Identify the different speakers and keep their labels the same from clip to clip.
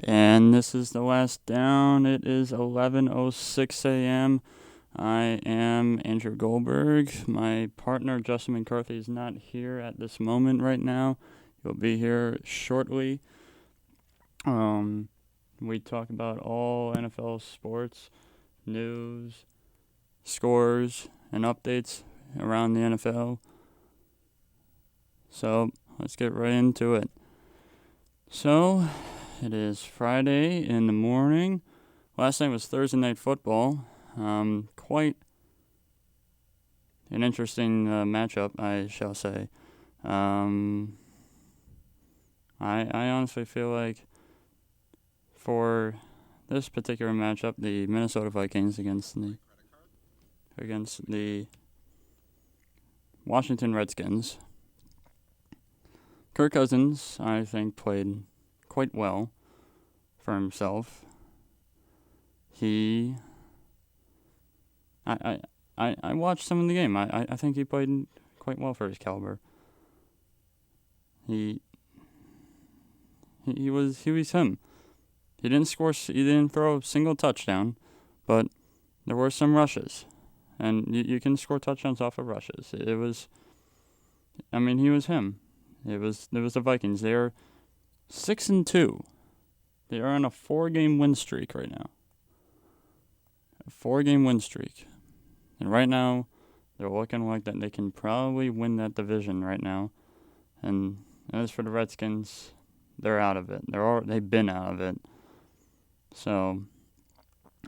Speaker 1: And this is the last down. It is 11:06 a.m. I am Andrew Goldberg. My partner, Justin McCarthy, is not here at this moment right now. He'll be here shortly. We talk about all NFL sports, news, scores, and updates around the NFL. So let's get right into it. So it is Friday in the morning. Last night was Thursday Night Football. Quite an interesting matchup, I shall say. I honestly feel like for this particular matchup, the Minnesota Vikings against the Washington Redskins, Kirk Cousins, I think, played quite well for himself. I watched some of the game. I think he played quite well for his caliber. He was him. He didn't score. He didn't throw a single touchdown, but there were some rushes, and you can score touchdowns off of rushes. He was him. It was the Vikings. They're 6-2. They are on a 4-game win streak right now. A 4-game win streak. And right now, they're looking like that they can probably win that division right now. And as for the Redskins, they're out of it. They've been out of it. So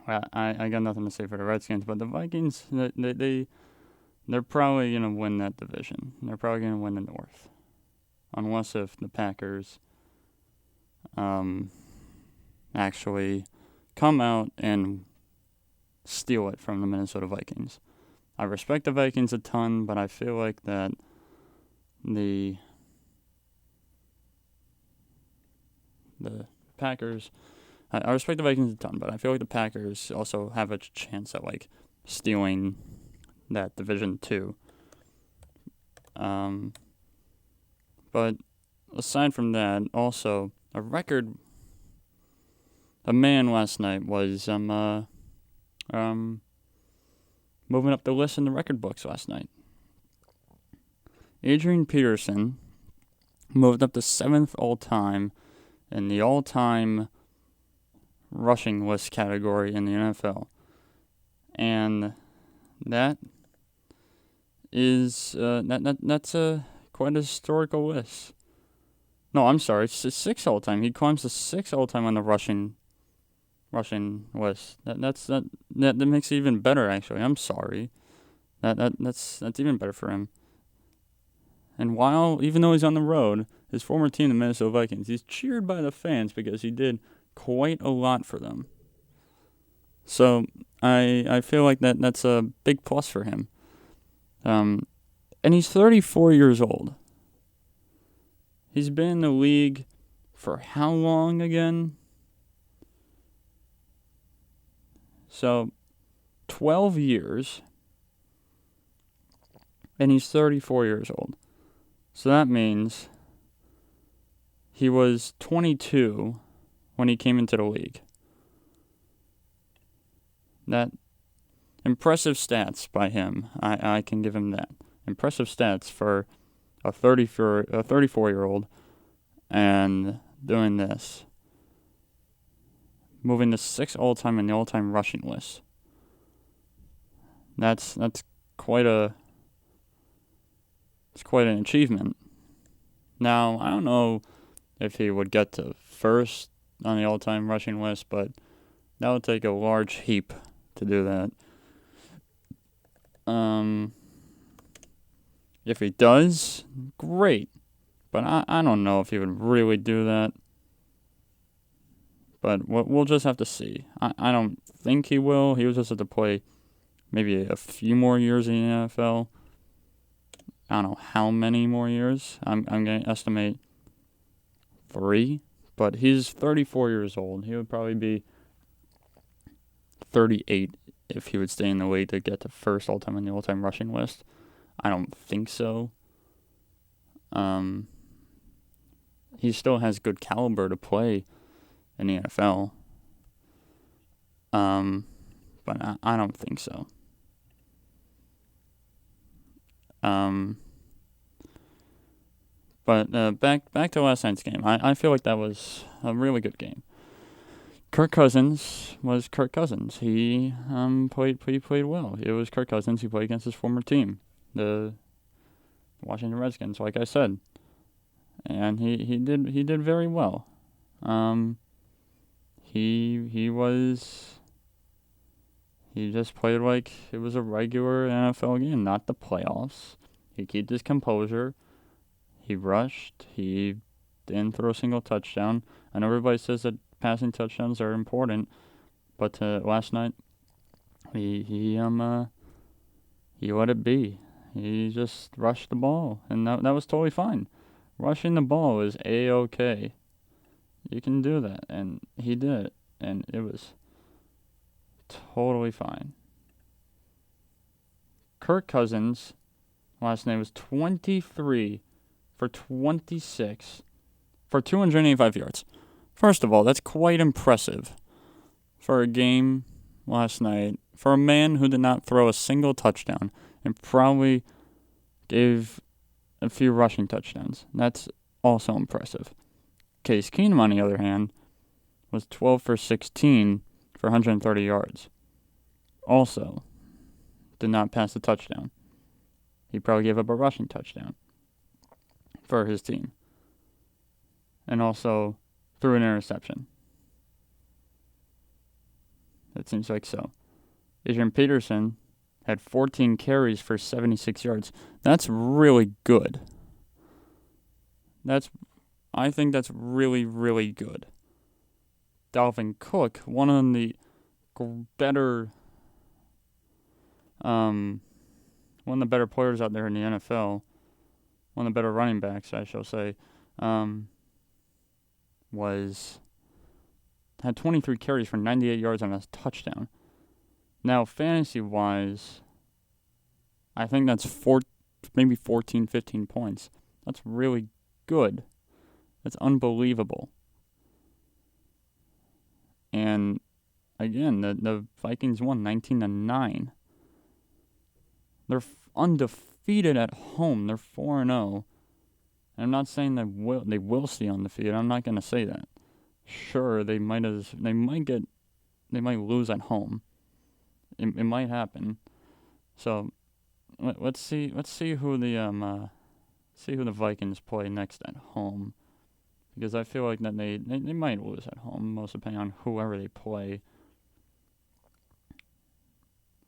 Speaker 1: I got nothing to say for the Redskins, but the Vikings, they're probably gonna win that division. They're probably gonna win the North, unless if the Packers actually come out and steal it from the Minnesota Vikings. I respect the Vikings a ton, but I feel like that the Packers. I respect the Vikings a ton, but I feel like the Packers also have a chance at stealing that division too. But aside from that, also a man last night was moving up the list in the record books last night. Adrian Peterson moved up to 7th all-time in the all-time rushing list category in the NFL. And that is that's a quite a historical list. No, I'm sorry, it's 6th all-time. He climbs to 6th all-time on the rushing list. That makes it even better, actually. I'm sorry. That's even better for him. And even though he's on the road, his former team, the Minnesota Vikings, he's cheered by the fans because he did quite a lot for them. So I feel like that's a big plus for him. And he's 34 years old. He's been in the league for how long again? So 12 years. And he's 34 years old. So that means he was 22 when he came into the league. That impressive stats by him. I can give him that. Impressive stats for a 34-year-old and doing this. Moving to 6th all-time in the all-time rushing list. That's quite an achievement. Now, I don't know if he would get to 1st on the all-time rushing list, but that would take a large heap to do that. If he does, great. But I don't know if he would really do that. But we'll just have to see. I don't think he will. He will just have to play maybe a few more years in the NFL. I don't know how many more years. I'm going to estimate 3. But he's 34 years old. He would probably be 38 if he would stay in the league to get to 1st all-time on the all-time rushing list. I don't think so. He still has good caliber to play in the NFL. But I don't think so. But back to last night's game. I feel like that was a really good game. Kirk Cousins was Kirk Cousins. He played well. It was Kirk Cousins. He played against his former team, the Washington Redskins, like I said, and he did very well. He just played like it was a regular NFL game, not the playoffs. He kept his composure. He rushed. He didn't throw a single touchdown. I know everybody says that passing touchdowns are important, but last night he let it be. He just rushed the ball, and that was totally fine. Rushing the ball is A-OK. You can do that, and he did it, and it was totally fine. Kirk Cousins, last night, was 23 for 26 for 285 yards. First of all, that's quite impressive for a game last night for a man who did not throw a single touchdown and probably gave a few rushing touchdowns. That's also impressive. Case Keenum, on the other hand, was 12 for 16 for 130 yards. Also, did not pass a touchdown. He probably gave up a rushing touchdown for his team. And also threw an interception. It seems like so. Adrian Peterson had 14 carries for 76 yards. That's really good. I think that's really, really good. Dalvin Cook, one of the better players out there in the NFL, one of the better running backs, I shall say, had 23 carries for 98 yards on a touchdown. Now, fantasy-wise, I think that's maybe 14, 15 points. That's really good. That's unbelievable. And again, the Vikings won 19-9. They're undefeated at home. They're 4-0. And I'm not saying they will stay undefeated. I'm not going to say that. Sure, they might lose at home. It might happen. So let's see who the Vikings play next at home, because I feel like that they might lose at home, most depending on whoever they play.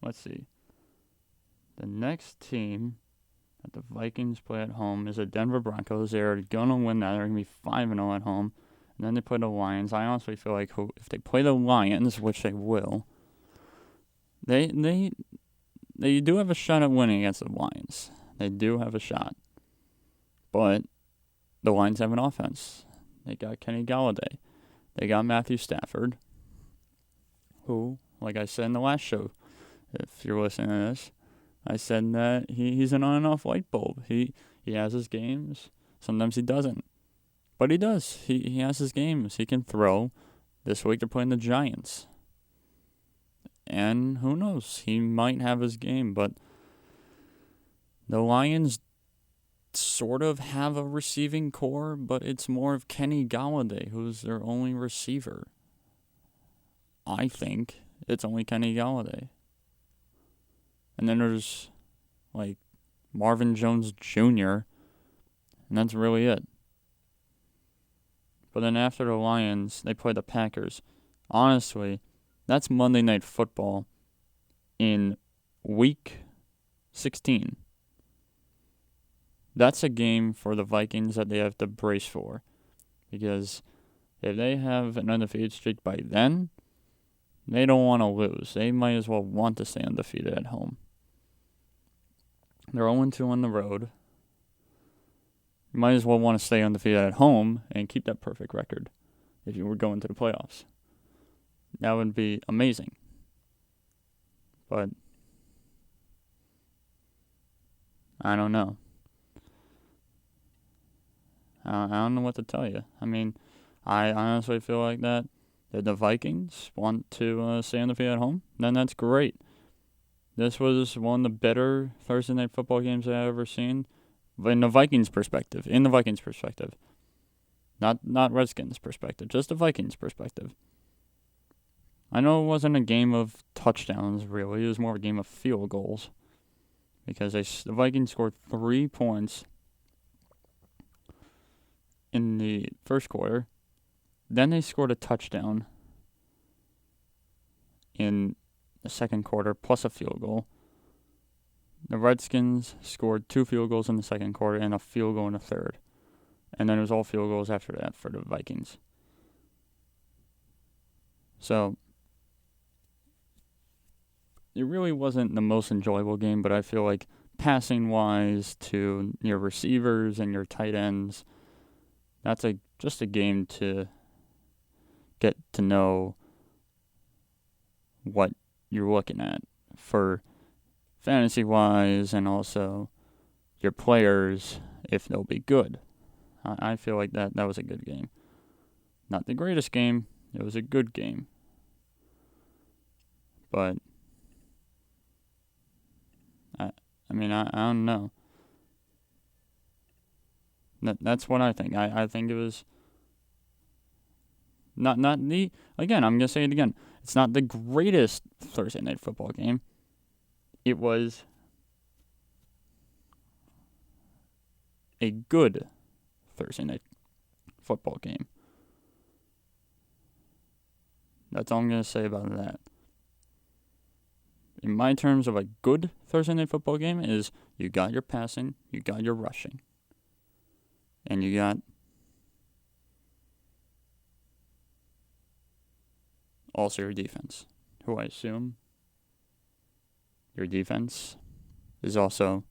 Speaker 1: Let's see. The next team that the Vikings play at home is the Denver Broncos. They're gonna win that. They're gonna be 5-0 at home. And then they play the Lions. I honestly feel like if they play the Lions, which they will, they do have a shot at winning against the Lions. They do have a shot. But the Lions have an offense. They got Kenny Galladay. They got Matthew Stafford, who, like I said in the last show, if you're listening to this, I said that he's an on and off light bulb. He has his games. Sometimes he doesn't. But he does. He has his games. He can throw. This week they're playing the Giants. And who knows? He might have his game. But the Lions sort of have a receiving core, but it's more of Kenny Galladay, who's their only receiver. I think it's only Kenny Galladay. And then there's, like, Marvin Jones Jr., and that's really it. But then after the Lions, they play the Packers. Honestly, that's Monday Night Football in Week 16. That's a game for the Vikings that they have to brace for. Because if they have an undefeated streak by then, they don't want to lose. They might as well want to stay undefeated at home. They're 0-2 on the road. You might as well want to stay undefeated at home and keep that perfect record if you were going to the playoffs. That would be amazing. But I don't know. I don't know what to tell you. I mean, I honestly feel like that the Vikings want to stay undefeated at home, then that's great. This was one of the better Thursday night football games I've ever seen. In the Vikings' perspective. Not Redskins' perspective. Just the Vikings' perspective. I know it wasn't a game of touchdowns, really. It was more of a game of field goals. Because the Vikings scored 3 points in the first quarter. Then they scored a touchdown in the second quarter, plus a field goal. The Redskins scored 2 field goals in the second quarter and a field goal in the third. And then it was all field goals after that for the Vikings. So, it really wasn't the most enjoyable game, but I feel like passing-wise to your receivers and your tight ends, that's just a game to get to know what you're looking at for fantasy-wise and also your players, if they'll be good. I feel like that was a good game. Not the greatest game. It was a good game. But, I don't know. That's what I think. I think it was not the, again, I'm going to say it again. It's not the greatest Thursday night football game. It was a good Thursday night football game. That's all I'm going to say about that. In my terms of a good Thursday night football game is you got your passing, you got your rushing, and you got also your defense, who I assume your defense is also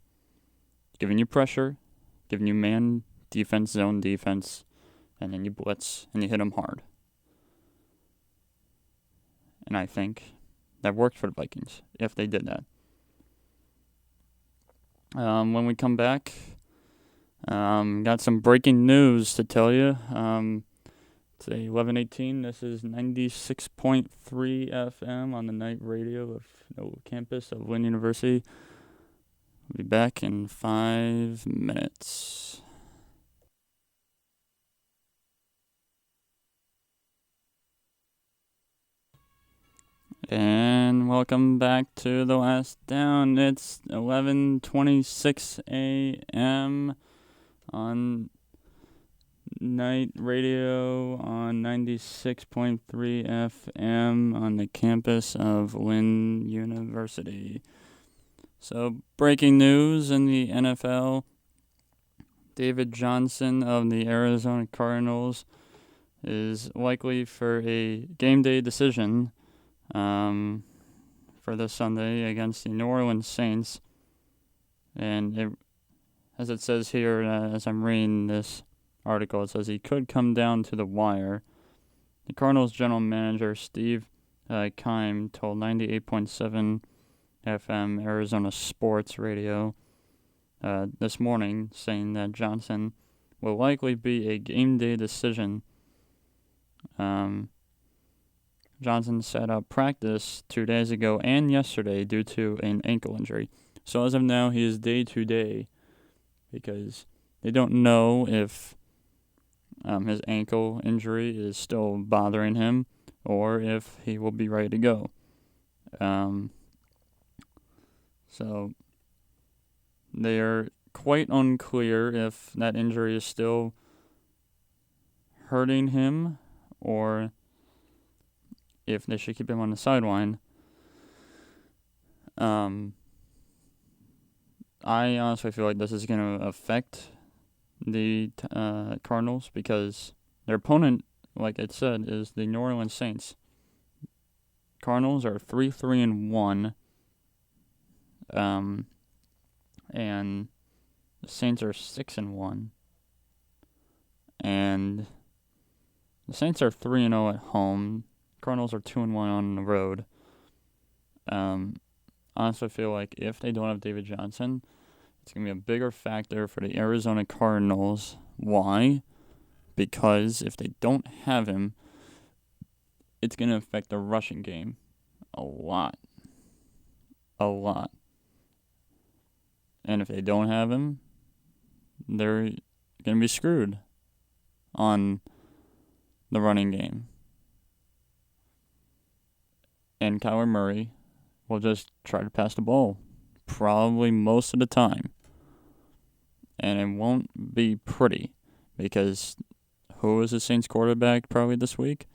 Speaker 1: giving you pressure, giving you man defense, zone defense, and then you blitz and you hit them hard. And I think that worked for the Vikings, if they did that. When we come back, got some breaking news to tell you. Today, 11:18. This is 96.3 FM on the night radio of the campus of Lynn University. We'll be back in 5 minutes. And welcome back to The Last Down. It's 11:26 a.m. on night radio on 96.3 FM on the campus of Lynn University. So, breaking news in the NFL. David Johnson of the Arizona Cardinals is likely for a game day decision for this Sunday against the New Orleans Saints. And as it says here, as I'm reading this article, it says he could come down to the wire. The Cardinals general manager Steve Keim told 98.7 FM Arizona Sports Radio this morning, saying that Johnson will likely be a game day decision. Johnson set up practice 2 days ago and yesterday due to an ankle injury. So as of now, he is day-to-day because they don't know if his ankle injury is still bothering him or if he will be ready to go. So they are quite unclear if that injury is still hurting him or if they should keep him on the sideline. I honestly feel like this is going to affect the Cardinals because their opponent, like I said, is the New Orleans Saints. Cardinals are 3-1, and the Saints are 6-1, and the Saints are 3-0 at home. Cardinals are 2-1 on the road. Honestly, I feel like if they don't have David Johnson, it's going to be a bigger factor for the Arizona Cardinals. Why? Because if they don't have him, it's going to affect the rushing game a lot. A lot. And if they don't have him, they're going to be screwed on the running game. And Kyler Murray will just try to pass the ball probably most of the time. And it won't be pretty because who is the Saints quarterback probably this week?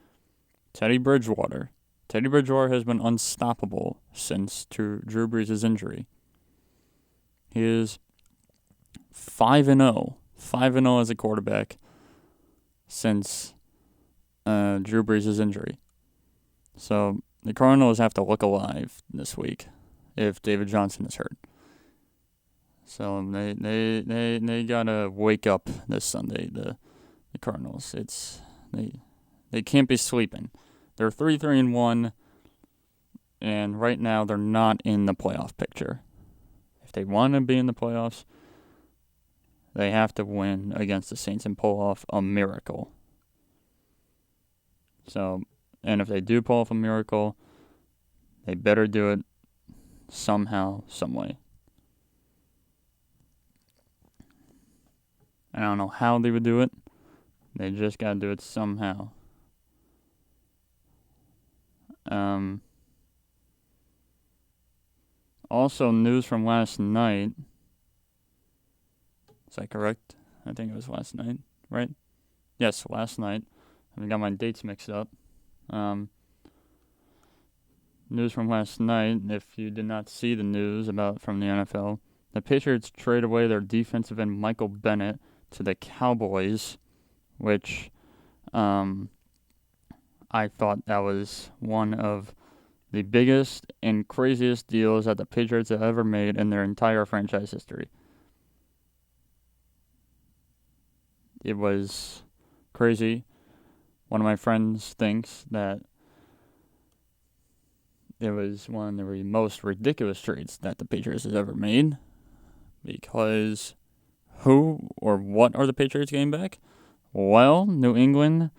Speaker 1: Teddy Bridgewater. Teddy Bridgewater has been unstoppable since Drew Brees' injury. He is 5-0. 5-0 as a quarterback since Drew Brees' injury. So the Cardinals have to look alive this week if David Johnson is hurt. So they gotta wake up this Sunday. The Cardinals. They can't be sleeping. They're 3-1, and right now they're not in the playoff picture. If they want to be in the playoffs, they have to win against the Saints and pull off a miracle. So, and if they do pull off a miracle, they better do it somehow, some way. I don't know how they would do it. They just got to do it somehow. Also, news from last night. Is that correct? I think it was last night, right? Yes, last night. I got my dates mixed up. News from last night, if you did not see the news from the NFL, the Patriots trade away their defensive end Michael Bennett to the Cowboys, which I thought that was one of the biggest and craziest deals that the Patriots have ever made in their entire franchise history. It was crazy. One of my friends thinks that it was one of the most ridiculous trades that the Patriots has ever made, because who or what are the Patriots getting back? Well, New England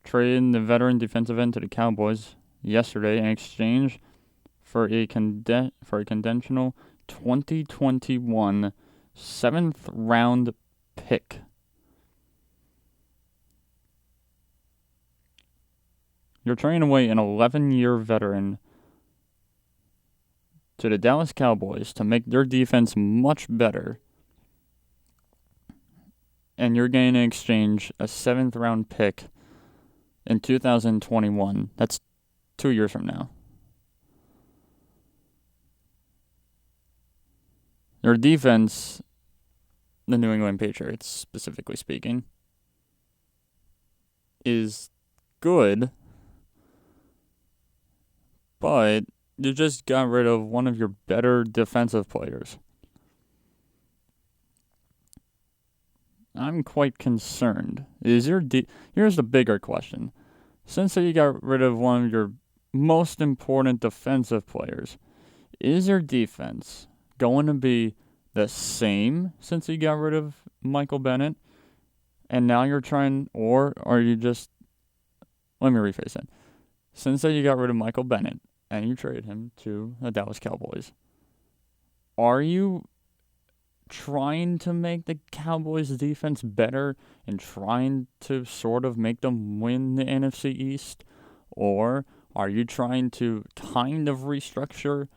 Speaker 1: traded the veteran defensive end to the Cowboys yesterday in exchange for a conditional 2021 seventh round pick. You're trading away an 11-year veteran to the Dallas Cowboys to make their defense much better. And you're getting in exchange a 7th round pick in 2021. That's 2 years from now. Their defense, the New England Patriots specifically speaking, is good, but you just got rid of one of your better defensive players. I'm quite concerned. Here's the bigger question. Since you got rid of one of your most important defensive players, is your defense going to be the same since you got rid of Michael Bennett? And now you're trying, or are you just, let me rephrase that. Since you got rid of Michael Bennett and you traded him to the Dallas Cowboys, are you trying to make the Cowboys defense better and trying to sort of make them win the NFC East? Or are you trying to kind of restructure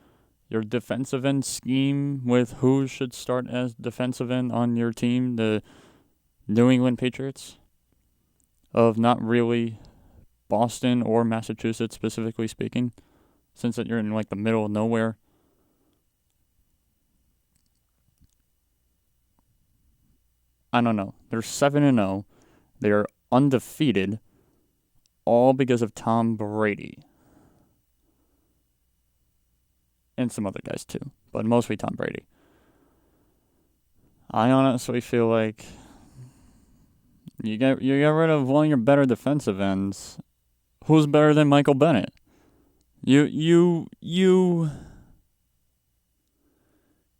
Speaker 1: your defensive end scheme with who should start as defensive end on your team, the New England Patriots, of not really Boston or Massachusetts specifically speaking, since that you're in like the middle of nowhere? I don't know. They're 7-0. They're undefeated, all because of Tom Brady. And some other guys too, but mostly Tom Brady. I honestly feel like you get rid of one of your better defensive ends. Who's better than Michael Bennett? You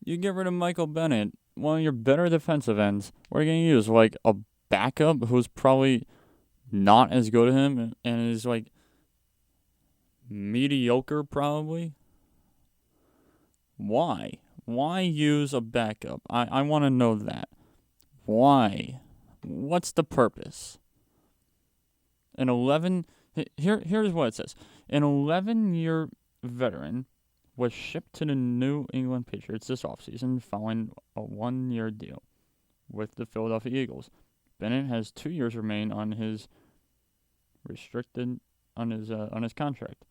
Speaker 1: get rid of Michael Bennett, one of your better defensive ends. What are you going to use? Like a backup who's probably not as good as him and is like mediocre, probably. Why? Why use a backup? I want to know that. Why? What's the purpose? Here's what it says. An 11-year veteran was shipped to the New England Patriots this offseason following a 1-year deal with the Philadelphia Eagles. Bennett has 2 years remain on his contract.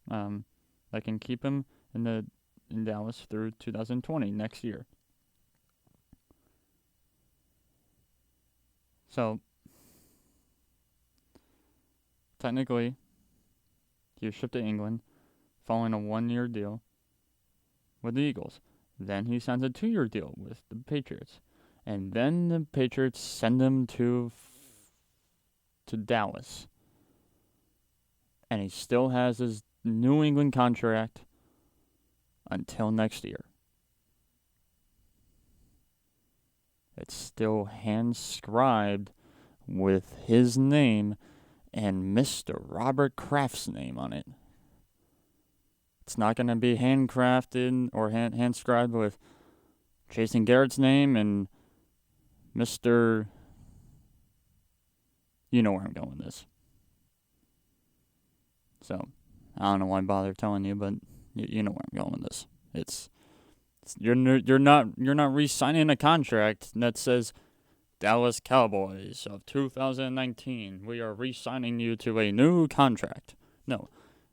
Speaker 1: That can keep him in Dallas through 2020, next year. So technically, he was shipped to England following a 1-year deal with the Eagles. Then he signs a 2-year deal with the Patriots. And then the Patriots send him to Dallas. And he still has his New England contract until next year. It's still hand-scribed with his name and Mr. Robert Kraft's name on it. It's not going to be handcrafted or hand-scribed with Jason Garrett's name and Mr. You know where I'm going with this. So, I don't know why I bother telling you, but you know where I'm going with this. You're not re-signing a contract that says Dallas Cowboys of 2019. We are re-signing you to a new contract. No,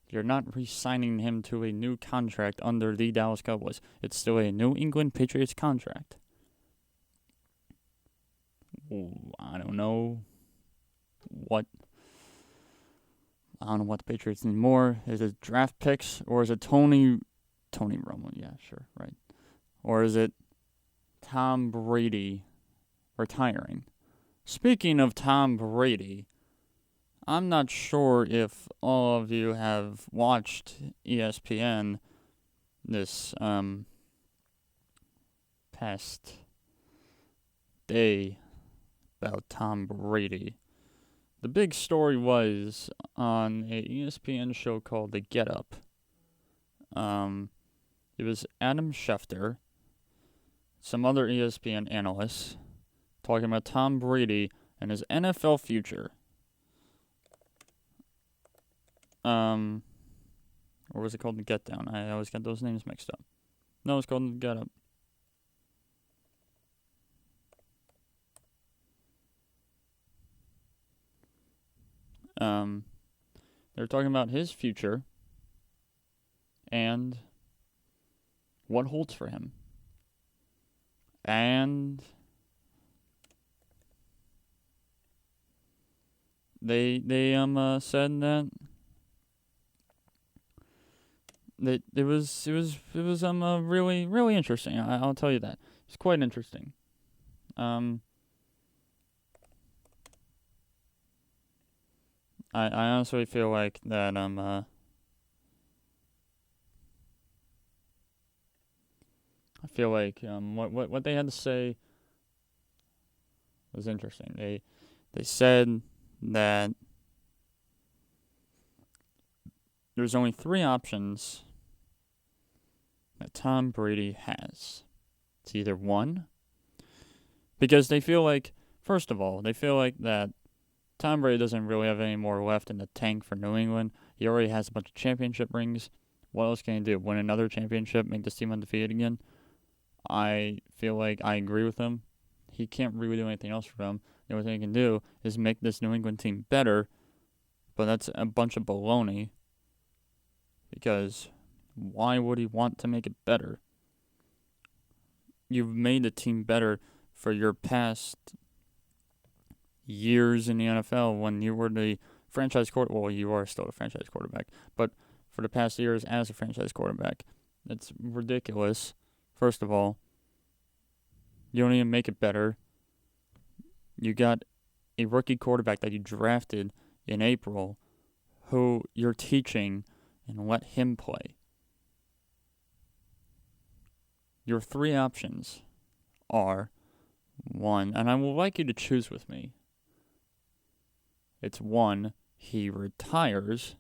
Speaker 1: you're not re-signing him to a new contract under the Dallas Cowboys. It's still a New England Patriots contract. I don't know what the Patriots need more. Is it draft picks or is it Tony Romo? Yeah, sure, right. Or is it Tom Brady retiring? Speaking of Tom Brady, I'm not sure if all of you have watched ESPN this past day about Tom Brady. The big story was on a ESPN show called The Get Up. It was Adam Schefter, some other ESPN analysts, talking about Tom Brady and his NFL future. Or was it called The Get Down? I always get those names mixed up. No, it's called The Get Up. They're talking about his future and what holds for him. And they said that it was really, really interesting. I'll tell you that. It's quite interesting. I honestly feel like that I feel like what they had to say was interesting. They said that there's only 3 options that Tom Brady has. It's either 1, because they feel like, first of all, that Tom Brady doesn't really have any more left in the tank for New England. He already has a bunch of championship rings. What else can he do? Win another championship? Make this team undefeated again? I feel like I agree with him. He can't really do anything else for them. The only thing he can do is make this New England team better, but that's a bunch of baloney, because why would he want to make it better? You've made the team better for your past years in the NFL when you were the franchise quarterback. Well, you are still a franchise quarterback, but for the past years as a franchise quarterback, that's ridiculous. First of all, you don't even make it better. You got a rookie quarterback that you drafted in April who you're teaching and let him play. Your 3 options are 1, and I would like you to choose with me. It's 1, he retires,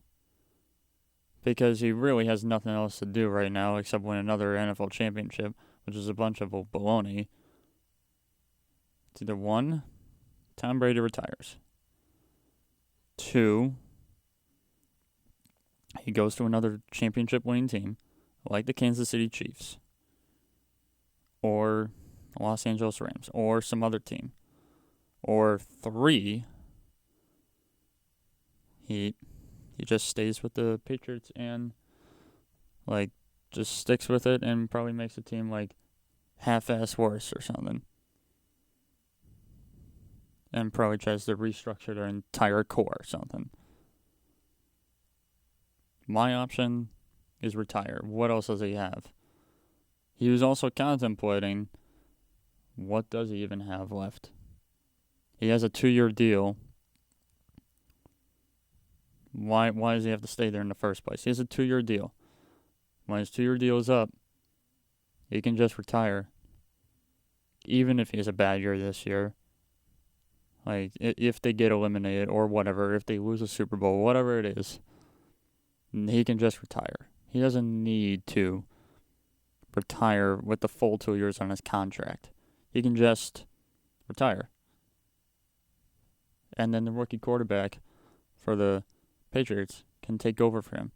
Speaker 1: because he really has nothing else to do right now except win another NFL championship, which is a bunch of baloney. It's either 1, Tom Brady retires. 2, he goes to another championship-winning team, like the Kansas City Chiefs, or Los Angeles Rams, or some other team. Or 3, he just stays with the Patriots and, like, just sticks with it and probably makes the team, like, half-ass worse or something. And probably tries to restructure their entire core or something. My option is retire. What else does he have? He was also contemplating, what does he even have left? He has a 2-year deal. Why does he have to stay there in the first place? He has a 2-year deal. When his 2-year deal is up, he can just retire. Even if he has a bad year this year. Like, if they get eliminated or whatever, if they lose a Super Bowl, whatever it is, he can just retire. He doesn't need to retire with the full 2 years on his contract. He can just retire. And then the rookie quarterback for the Patriots can take over for him.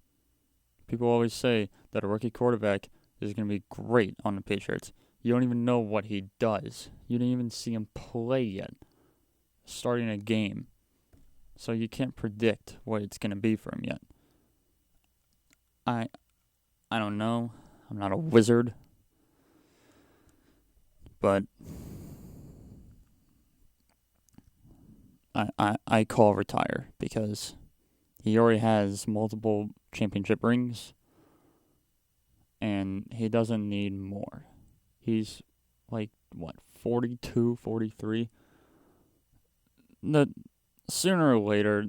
Speaker 1: People always say that a rookie quarterback is going to be great on the Patriots. You don't even know what he does. You didn't even see him play yet, starting a game. So you can't predict what it's going to be for him yet. I don't know. I'm not a wizard. But I call retire because he already has multiple championship rings and he doesn't need more. He's like, 42, 43? Sooner or later,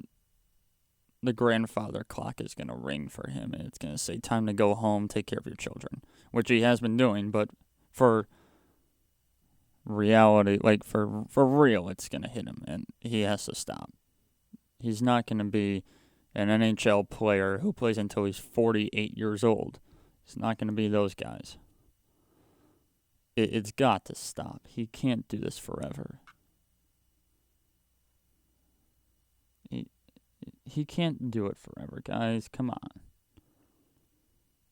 Speaker 1: the grandfather clock is going to ring for him and it's going to say, time to go home, take care of your children, which he has been doing, but for reality, like for real, it's going to hit him and he has to stop. He's not going to be an NHL player who plays until he's 48 years old. He's not going to be those guys. It's got to stop. He can't do this forever. He can't do it forever, guys. Come on.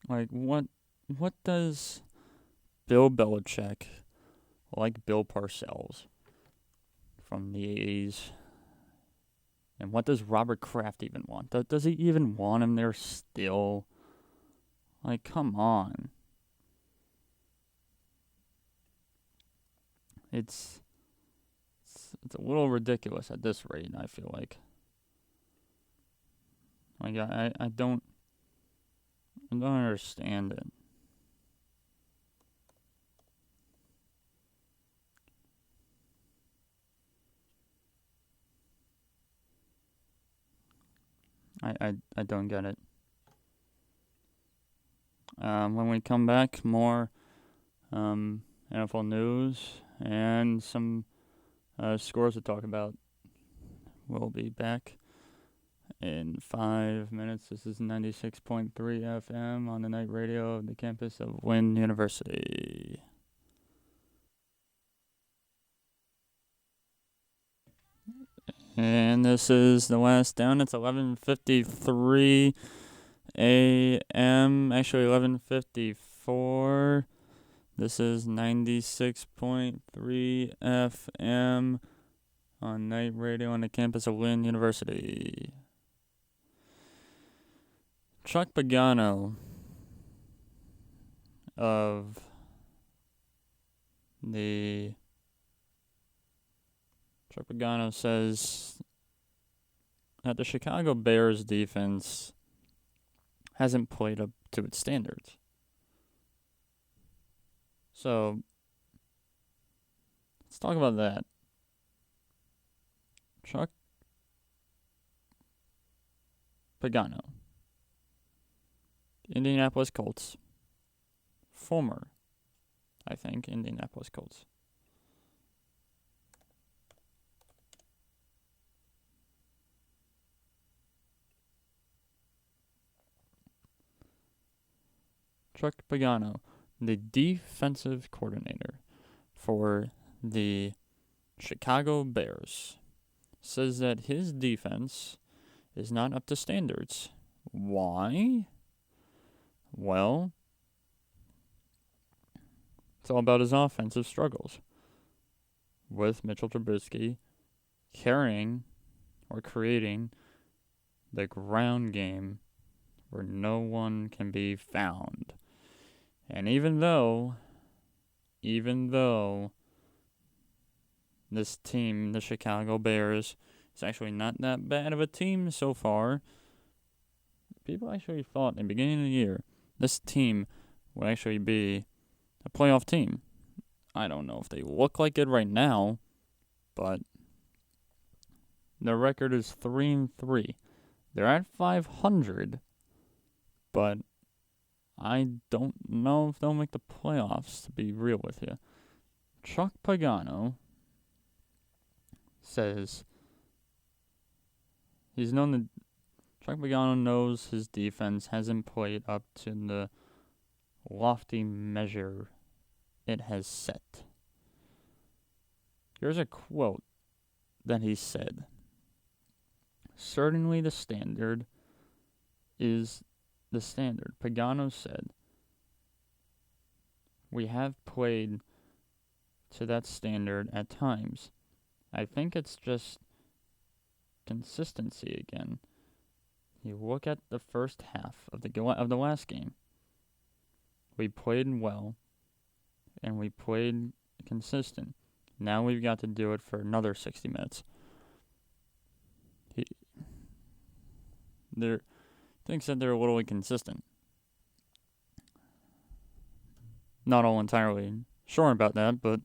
Speaker 1: Like, what does Bill Belichick, like Bill Parcells from the 80s, and what does Robert Kraft even want? Does he even want him there still? Like, come on. It's a little ridiculous at this rate, I feel like. Like, I don't understand it. I don't get it. When we come back, more NFL news and some scores to talk about. We'll be back in 5 minutes. This is 96.3 FM on the night radio of the campus of Wynn University. And this is the last down. It's 11:53 a.m. Actually, 11:54. This is 96.3 FM on night radio on the campus of Wynn University. Chuck Pagano of the Chuck Pagano says that the Chicago Bears defense hasn't played up to its standards. So, let's talk about that. Chuck Pagano, Indianapolis Colts, former, I think, Indianapolis Colts. Chuck Pagano, the defensive coordinator for the Chicago Bears, says that his defense is not up to standards. Why? Well, it's all about his offensive struggles, with Mitchell Trubisky carrying or creating the ground game where no one can be found. And even though this team, the Chicago Bears, is actually not that bad of a team so far, people actually thought in the beginning of the year this team would actually be a playoff team. I don't know if they look like it right now, but their record is 3-3. They're at 500, but I don't know if they'll make the playoffs, to be real with you. Chuck Pagano says Chuck Pagano knows his defense hasn't played up to the lofty measure it has set. Here's a quote that he said. Certainly the standard is the standard. Pagano said, we have played to that standard at times. I think it's just consistency again. You look at the first half of the last game. We played well, and we played consistent. Now we've got to do it for another 60 minutes. He thinks that they're a little inconsistent. Not all entirely sure about that, but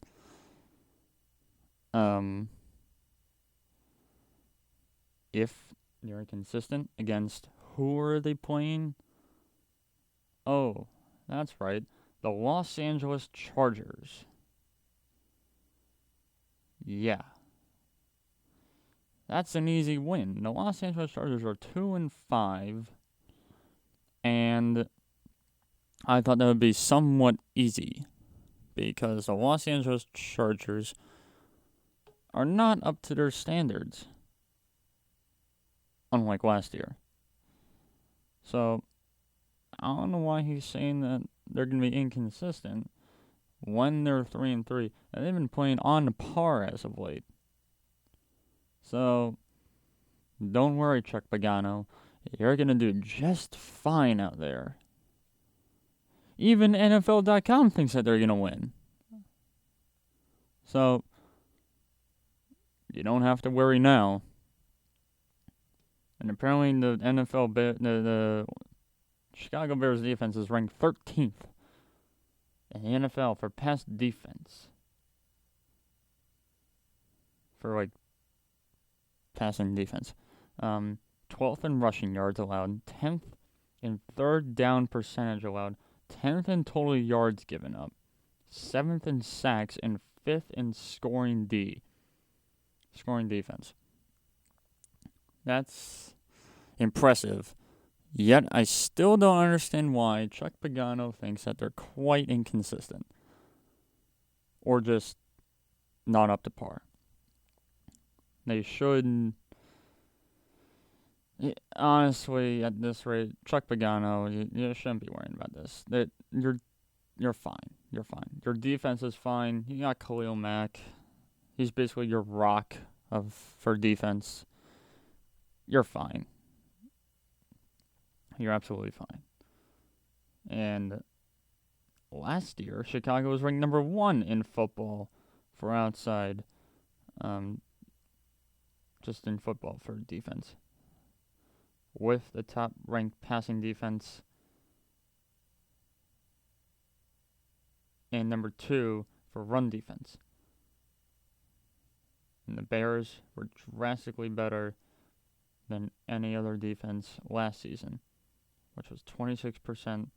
Speaker 1: if you're inconsistent against who are they playing? Oh, that's right. The Los Angeles Chargers. Yeah. That's an easy win. The Los Angeles Chargers are 2-5, and I thought that would be somewhat easy because the Los Angeles Chargers are not up to their standards, unlike last year. So, I don't know why he's saying that they're going to be inconsistent when they're 3-3, and they've been playing on par as of late. So, don't worry, Chuck Pagano. You're going to do just fine out there. Even NFL.com thinks that they're going to win. So, you don't have to worry now. And apparently the the Chicago Bears defense is ranked 13th in the NFL for pass defense. For, passing defense. 12th in rushing yards allowed, 10th in third down percentage allowed, 10th in total yards given up, 7th in sacks, and 5th in scoring defense. That's impressive. Yet I still don't understand why Chuck Pagano thinks that they're quite inconsistent. Or just not up to par. They should. Honestly, at this rate, Chuck Pagano, you shouldn't be worrying about this. You're fine. You're fine. Your defense is fine. You got Khalil Mack. He's basically your rock for defense. You're fine. You're absolutely fine. And last year, Chicago was ranked number 1 in football for outside, just in football for defense, with the top-ranked passing defense, and number 2 for run defense. And the Bears were drastically better than any other defense last season, which was 26%,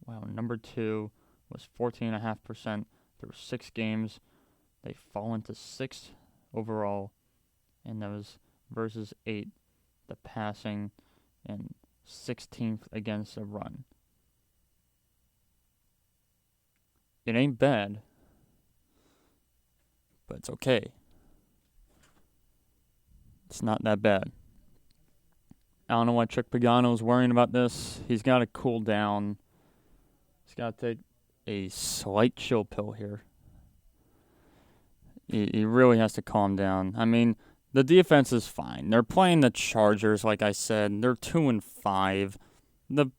Speaker 1: while number 2 was 14.5% through 6 games. They fall into 6th overall in those versus 8, the passing, and 16th against the run. It ain't bad, but it's okay. It's not that bad. I don't know why Chuck Pagano's worrying about this. He's got to cool down. He's got to take a slight chill pill here. He really has to calm down. I mean, the defense is fine. They're playing the Chargers, like I said. They're 2-5. The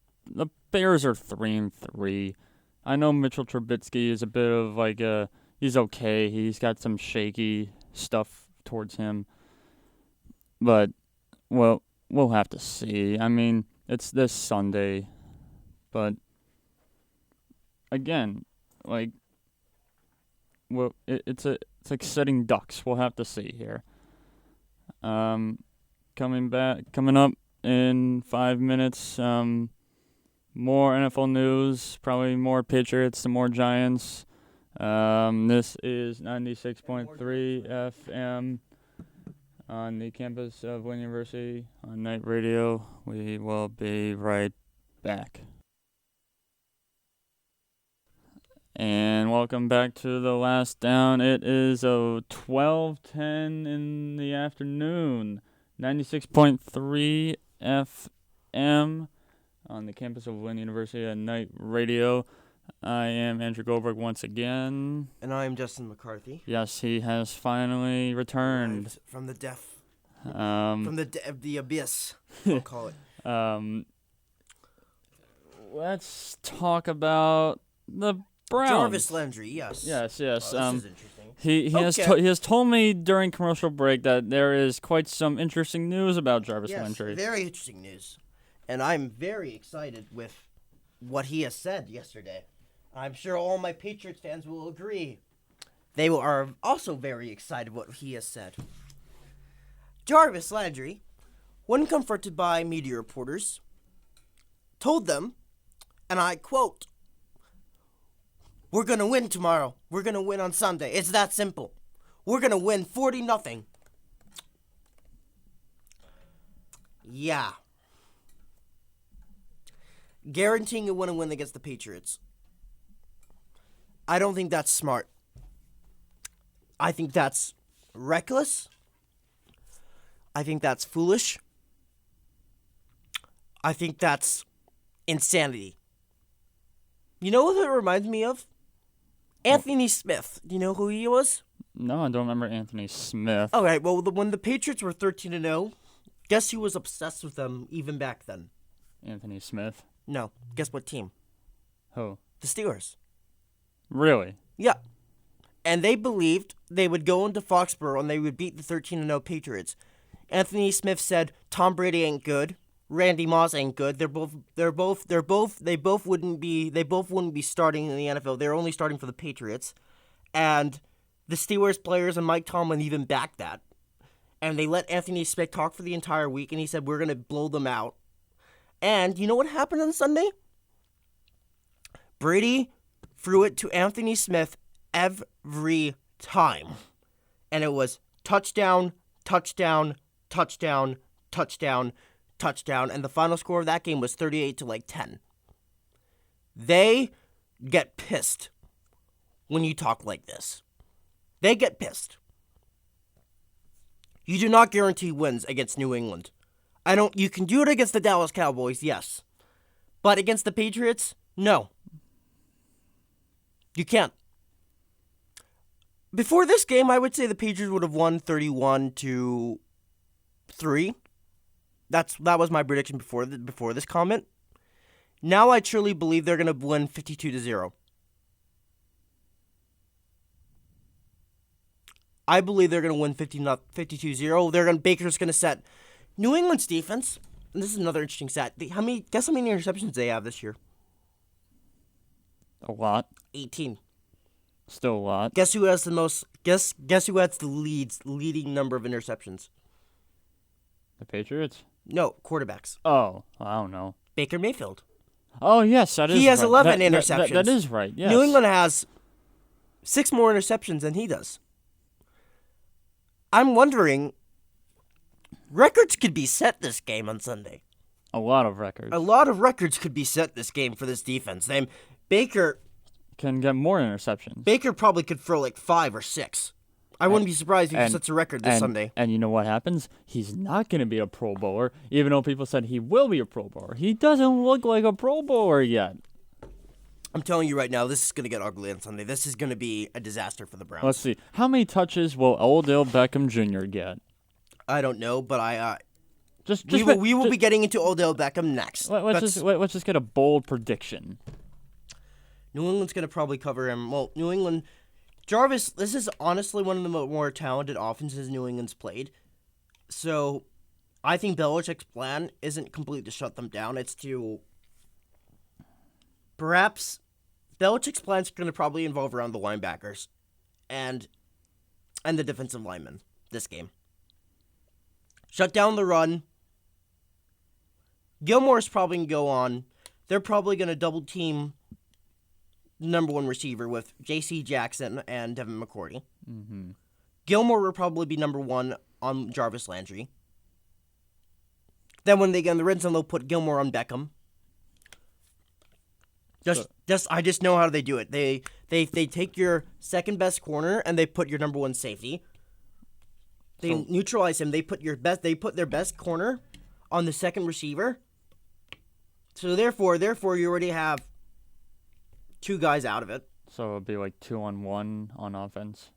Speaker 1: Bears are 3-3. I know Mitchell Trubisky is a bit of like he's okay. He's got some shaky stuff towards him. But, well, we'll have to see. I mean, it's this Sunday. But, again, like, well, it's like setting ducks. We'll have to see here. Coming up in 5 minutes, more NFL news, probably more Patriots, some more Giants. This is 96.3 FM on the campus of Wayne University on Night Radio. We will be right back. And welcome back to The Last Down. It is 12:10 in the afternoon. 96.3 FM on the campus of Wayne University at Night Radio. I am Andrew Goldberg once again.
Speaker 2: And I am Justin McCarthy.
Speaker 1: Yes, he has finally returned.
Speaker 2: From the the abyss, I'll call it.
Speaker 1: Let's talk about the Browns.
Speaker 2: Jarvis Landry, yes.
Speaker 1: Yes.
Speaker 2: This is interesting.
Speaker 1: He has told me during commercial break that there is quite some interesting news about Jarvis Landry.
Speaker 2: Yes, very interesting news. And I'm very excited with what he has said yesterday. I'm sure all my Patriots fans will agree. They are also very excited what he has said. Jarvis Landry, when confronted by media reporters, told them, and I quote, "We're going to win tomorrow. We're going to win on Sunday. It's that simple. We're going to win 40-0. Yeah. Guaranteeing a win against the Patriots. I don't think that's smart. I think that's reckless. I think that's foolish. I think that's insanity. You know what it reminds me of? Anthony Smith. Do you know who he was?
Speaker 1: No, I don't remember Anthony Smith.
Speaker 2: All right, well, when the Patriots were 13-0, guess who was obsessed with them even back then?
Speaker 1: Anthony Smith?
Speaker 2: No. Guess what team?
Speaker 1: Who?
Speaker 2: The Steelers.
Speaker 1: Really?
Speaker 2: Yeah. And they believed they would go into Foxborough and they would beat the 13-0 Patriots. Anthony Smith said Tom Brady ain't good. Randy Moss ain't good. They both wouldn't be starting in the NFL. They're only starting for the Patriots. And the Steelers players and Mike Tomlin even backed that. And they let Anthony Smith talk for the entire week, and he said, we're going to blow them out. And you know what happened on Sunday? Brady threw it to Anthony Smith every time. And it was touchdown, touchdown, touchdown, touchdown, touchdown. And the final score of that game was 38-10. They get pissed when you talk like this. They get pissed. You do not guarantee wins against New England. You can do it against the Dallas Cowboys, yes. But against the Patriots, no. You can't. Before this game, I would say the Patriots would have won 31-3. That was my prediction before this comment. Now I truly believe they're going to win 52-0. I believe they're going to win 52-0. Baker's going to set New England's defense. And this is another interesting stat. Guess how many interceptions they have this year?
Speaker 1: A lot.
Speaker 2: 18.
Speaker 1: Still a lot.
Speaker 2: Guess who has the most? Guess who has the leading number of interceptions?
Speaker 1: The Patriots?
Speaker 2: No, quarterbacks.
Speaker 1: Oh, I don't know.
Speaker 2: Baker Mayfield.
Speaker 1: Oh, yes, that is right.
Speaker 2: He has 11 interceptions.
Speaker 1: That is right, yes.
Speaker 2: New England has 6 more interceptions than he does. I'm wondering, records could be set this game on Sunday.
Speaker 1: A lot of records.
Speaker 2: A lot of records could be set this game for this defense. Baker
Speaker 1: can get more interceptions.
Speaker 2: Baker probably could throw like 5 or 6. I wouldn't be surprised if he sets a record this Sunday.
Speaker 1: And you know what happens? He's not going to be a Pro Bowler, even though people said he will be a Pro Bowler. He doesn't look like a Pro Bowler yet.
Speaker 2: I'm telling you right now, this is going to get ugly on Sunday. This is going to be a disaster for the Browns.
Speaker 1: Let's see. How many touches will Odell Beckham Jr. get?
Speaker 2: I don't know, but we will be getting into Odell Beckham next.
Speaker 1: Let's just get a bold prediction.
Speaker 2: New England's going to probably cover him. Well, New England... Jarvis, this is honestly one of the more talented offenses New England's played. So, I think Belichick's plan isn't completely to shut them down. It's to... Perhaps... Belichick's plan's going to probably involve around the linebackers and the defensive linemen this game. Shut down the run. Gilmore's probably going to go on. They're probably going to double team number one receiver with J.C. Jackson and Devin McCourty.
Speaker 1: Mm-hmm.
Speaker 2: Gilmore will probably be number one on Jarvis Landry. Then when they get in the red zone, they'll put Gilmore on Beckham. I just know how they do it. They take your second best corner and they put your number one safety. They neutralize him. They put their best corner on the second receiver. So therefore you already have 2 guys out of it.
Speaker 1: So it'd be like 2-on-1 on offense.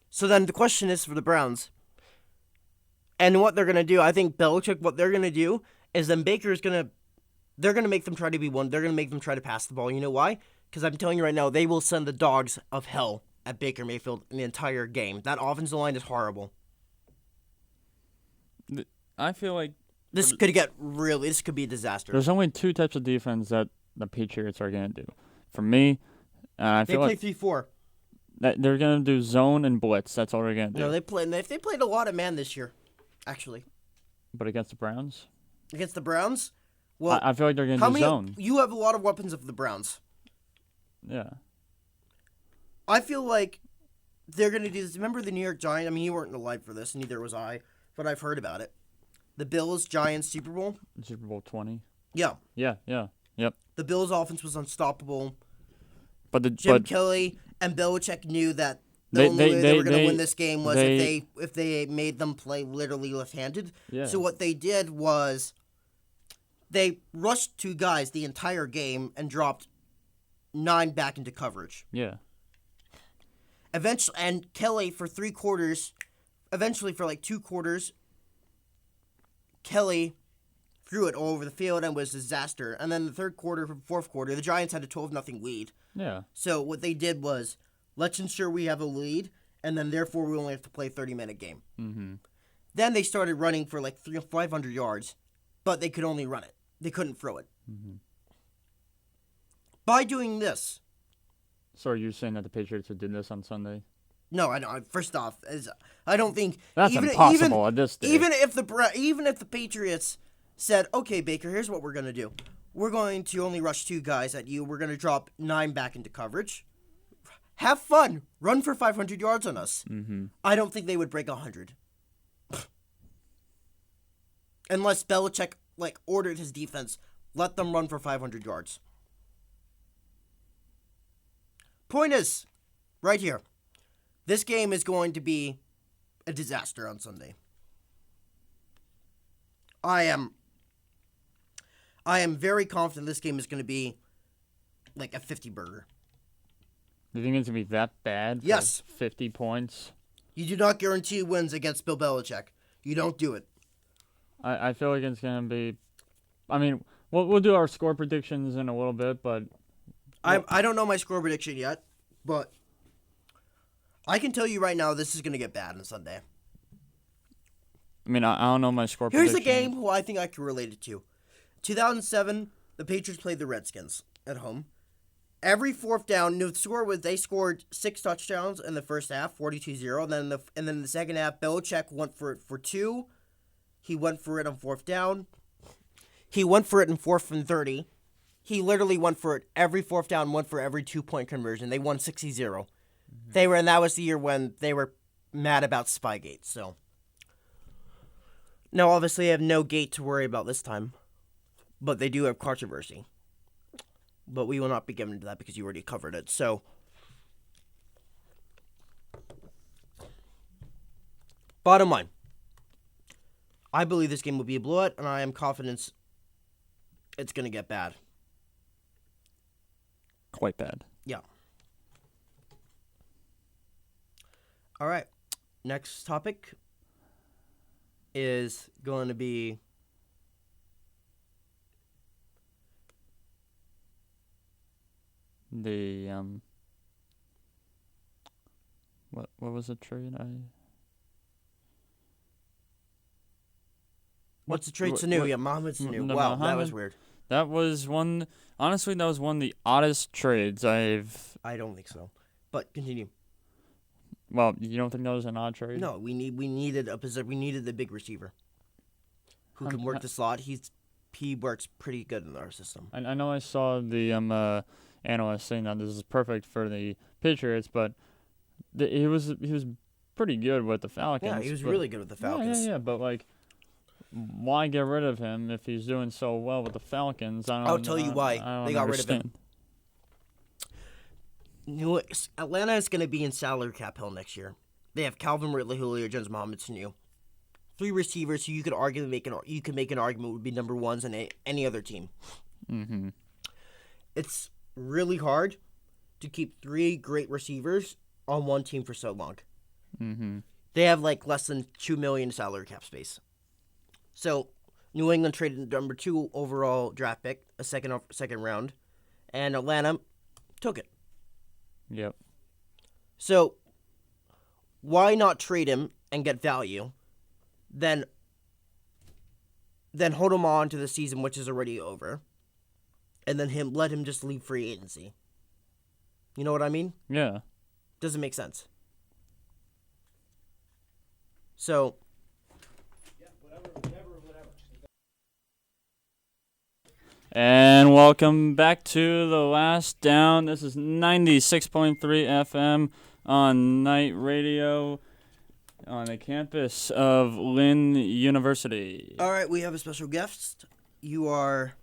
Speaker 2: So then the question is for the Browns. And what they're going to do, I think Belichick, what they're going to do is then they're going to make them try to be one. They're going to make them try to pass the ball. You know why? Because I'm telling you right now, they will send the dogs of hell at Baker Mayfield in the entire game. That offensive line is horrible.
Speaker 1: I feel like
Speaker 2: this could be a disaster.
Speaker 1: There's only 2 types of defense that the Patriots are going to do. For me, I feel like
Speaker 2: they play 3-4.
Speaker 1: They're going to do zone and blitz. That's all they're going to do.
Speaker 2: No, they played a lot of man this year, actually.
Speaker 1: But against the Browns?
Speaker 2: Against the Browns? Well,
Speaker 1: I feel like they're going to do zone.
Speaker 2: You have a lot of weapons of the Browns.
Speaker 1: Yeah.
Speaker 2: I feel like they're going to do this. Remember the New York Giants? I mean, you weren't alive for this, neither was I, but I've heard about it. The Bills-Giants Super Bowl?
Speaker 1: Super Bowl 20?
Speaker 2: Yeah.
Speaker 1: Yeah. Yep.
Speaker 2: The Bills' offense was unstoppable.
Speaker 1: But
Speaker 2: Jim Kelly and Belichick knew that the only way they were going to win this game was if they made them play literally left-handed.
Speaker 1: Yeah.
Speaker 2: So what they did was they rushed 2 guys the entire game and dropped 9 back into coverage.
Speaker 1: Yeah.
Speaker 2: Eventually, and Kelly for 3 quarters, eventually for like 2 quarters, Kelly threw it all over the field and was a disaster. And then the 3rd quarter, 4th quarter, the Giants had a 12-0 lead.
Speaker 1: Yeah.
Speaker 2: So what they did was, let's ensure we have a lead, and then therefore we only have to play a 30-minute game.
Speaker 1: Mm-hmm.
Speaker 2: Then they started running for like 500 yards, but they could only run it. They couldn't throw it.
Speaker 1: Mm-hmm.
Speaker 2: By doing this...
Speaker 1: So are you saying that the Patriots would do this on Sunday?
Speaker 2: No, I don't. First off, I don't think...
Speaker 1: That's impossible at this stage.
Speaker 2: Even if the Patriots said, okay, Baker, here's what we're going to do. We're going to only rush 2 guys at you. We're going to drop 9 back into coverage. Have fun. Run for 500 yards on us.
Speaker 1: Mm-hmm.
Speaker 2: I don't think they would break 100. Unless Belichick ordered his defense, let them run for 500 yards. Point is, right here, this game is going to be a disaster on Sunday. I am very confident this game is going to be like a 50-burger.
Speaker 1: You think it's going to be that bad?
Speaker 2: Yes.
Speaker 1: 50 points?
Speaker 2: You do not guarantee wins against Bill Belichick. You don't do it.
Speaker 1: I feel like it's going to be... I mean, we'll do our score predictions in a little bit, but...
Speaker 2: I don't know my score prediction yet, but I can tell you right now this is going to get bad on Sunday.
Speaker 1: I mean, I don't know my score
Speaker 2: Here's
Speaker 1: prediction.
Speaker 2: a game who I think I can relate it to. 2007, the Patriots played the Redskins at home. Every 4th down, the score was they scored 6 touchdowns in the first half, 42-0. And then the second half, Belichick went for it for 2. He went for it on 4th down. He went for it in 4th and 30. He literally went for it every 4th down, went for every 2-point conversion. They won 60-0. Mm-hmm. And that was the year when they were mad about Spygate. So now, obviously, they have no gate to worry about this time, but they do have controversy. but we will not be getting into that because you already covered it. So, bottom line, I believe this game will be a blowout, and I am confident it's going to get bad.
Speaker 1: Quite bad.
Speaker 2: Yeah. All right. Next topic is going to be
Speaker 1: the what was the trade?
Speaker 2: What's the trade? Sanu? Yeah, Mohamed Sanu. Wow, that was weird.
Speaker 1: That was one. Honestly, that was one of the oddest trades I've.
Speaker 2: I don't think so, but continue.
Speaker 1: Well, you don't think that was an odd trade?
Speaker 2: No, we needed the big receiver who can work the slot. He works pretty good in our system.
Speaker 1: I know I saw the analyst saying that this is perfect for the Patriots, but he was pretty good with the Falcons.
Speaker 2: Yeah, he was really good with the Falcons.
Speaker 1: Yeah, but like, why get rid of him if he's doing so well with the Falcons?
Speaker 2: I'll tell you why they got rid of him. Atlanta is going to be in salary cap hell next year. They have Calvin Ridley, Julio Jones, Mohamed Sanu. 3 receivers who you could make an argument would be number ones in any other team.
Speaker 1: Mm-hmm.
Speaker 2: It's really hard to keep 3 great receivers on one team for so long.
Speaker 1: Mm-hmm.
Speaker 2: They have like less than $2 million salary cap space. So New England traded number 2 overall draft pick, a second round, and Atlanta took it.
Speaker 1: Yep.
Speaker 2: So why not trade him and get value, then hold him on to the season, which is already over, and then let him just leave free agency? You know what I mean?
Speaker 1: Yeah.
Speaker 2: Doesn't make sense. So.
Speaker 3: Yeah, whatever.
Speaker 1: And welcome back to The Last Down. This is 96.3 FM on Night Radio on the campus of Lynn University.
Speaker 2: All right, we have a special guest. You are...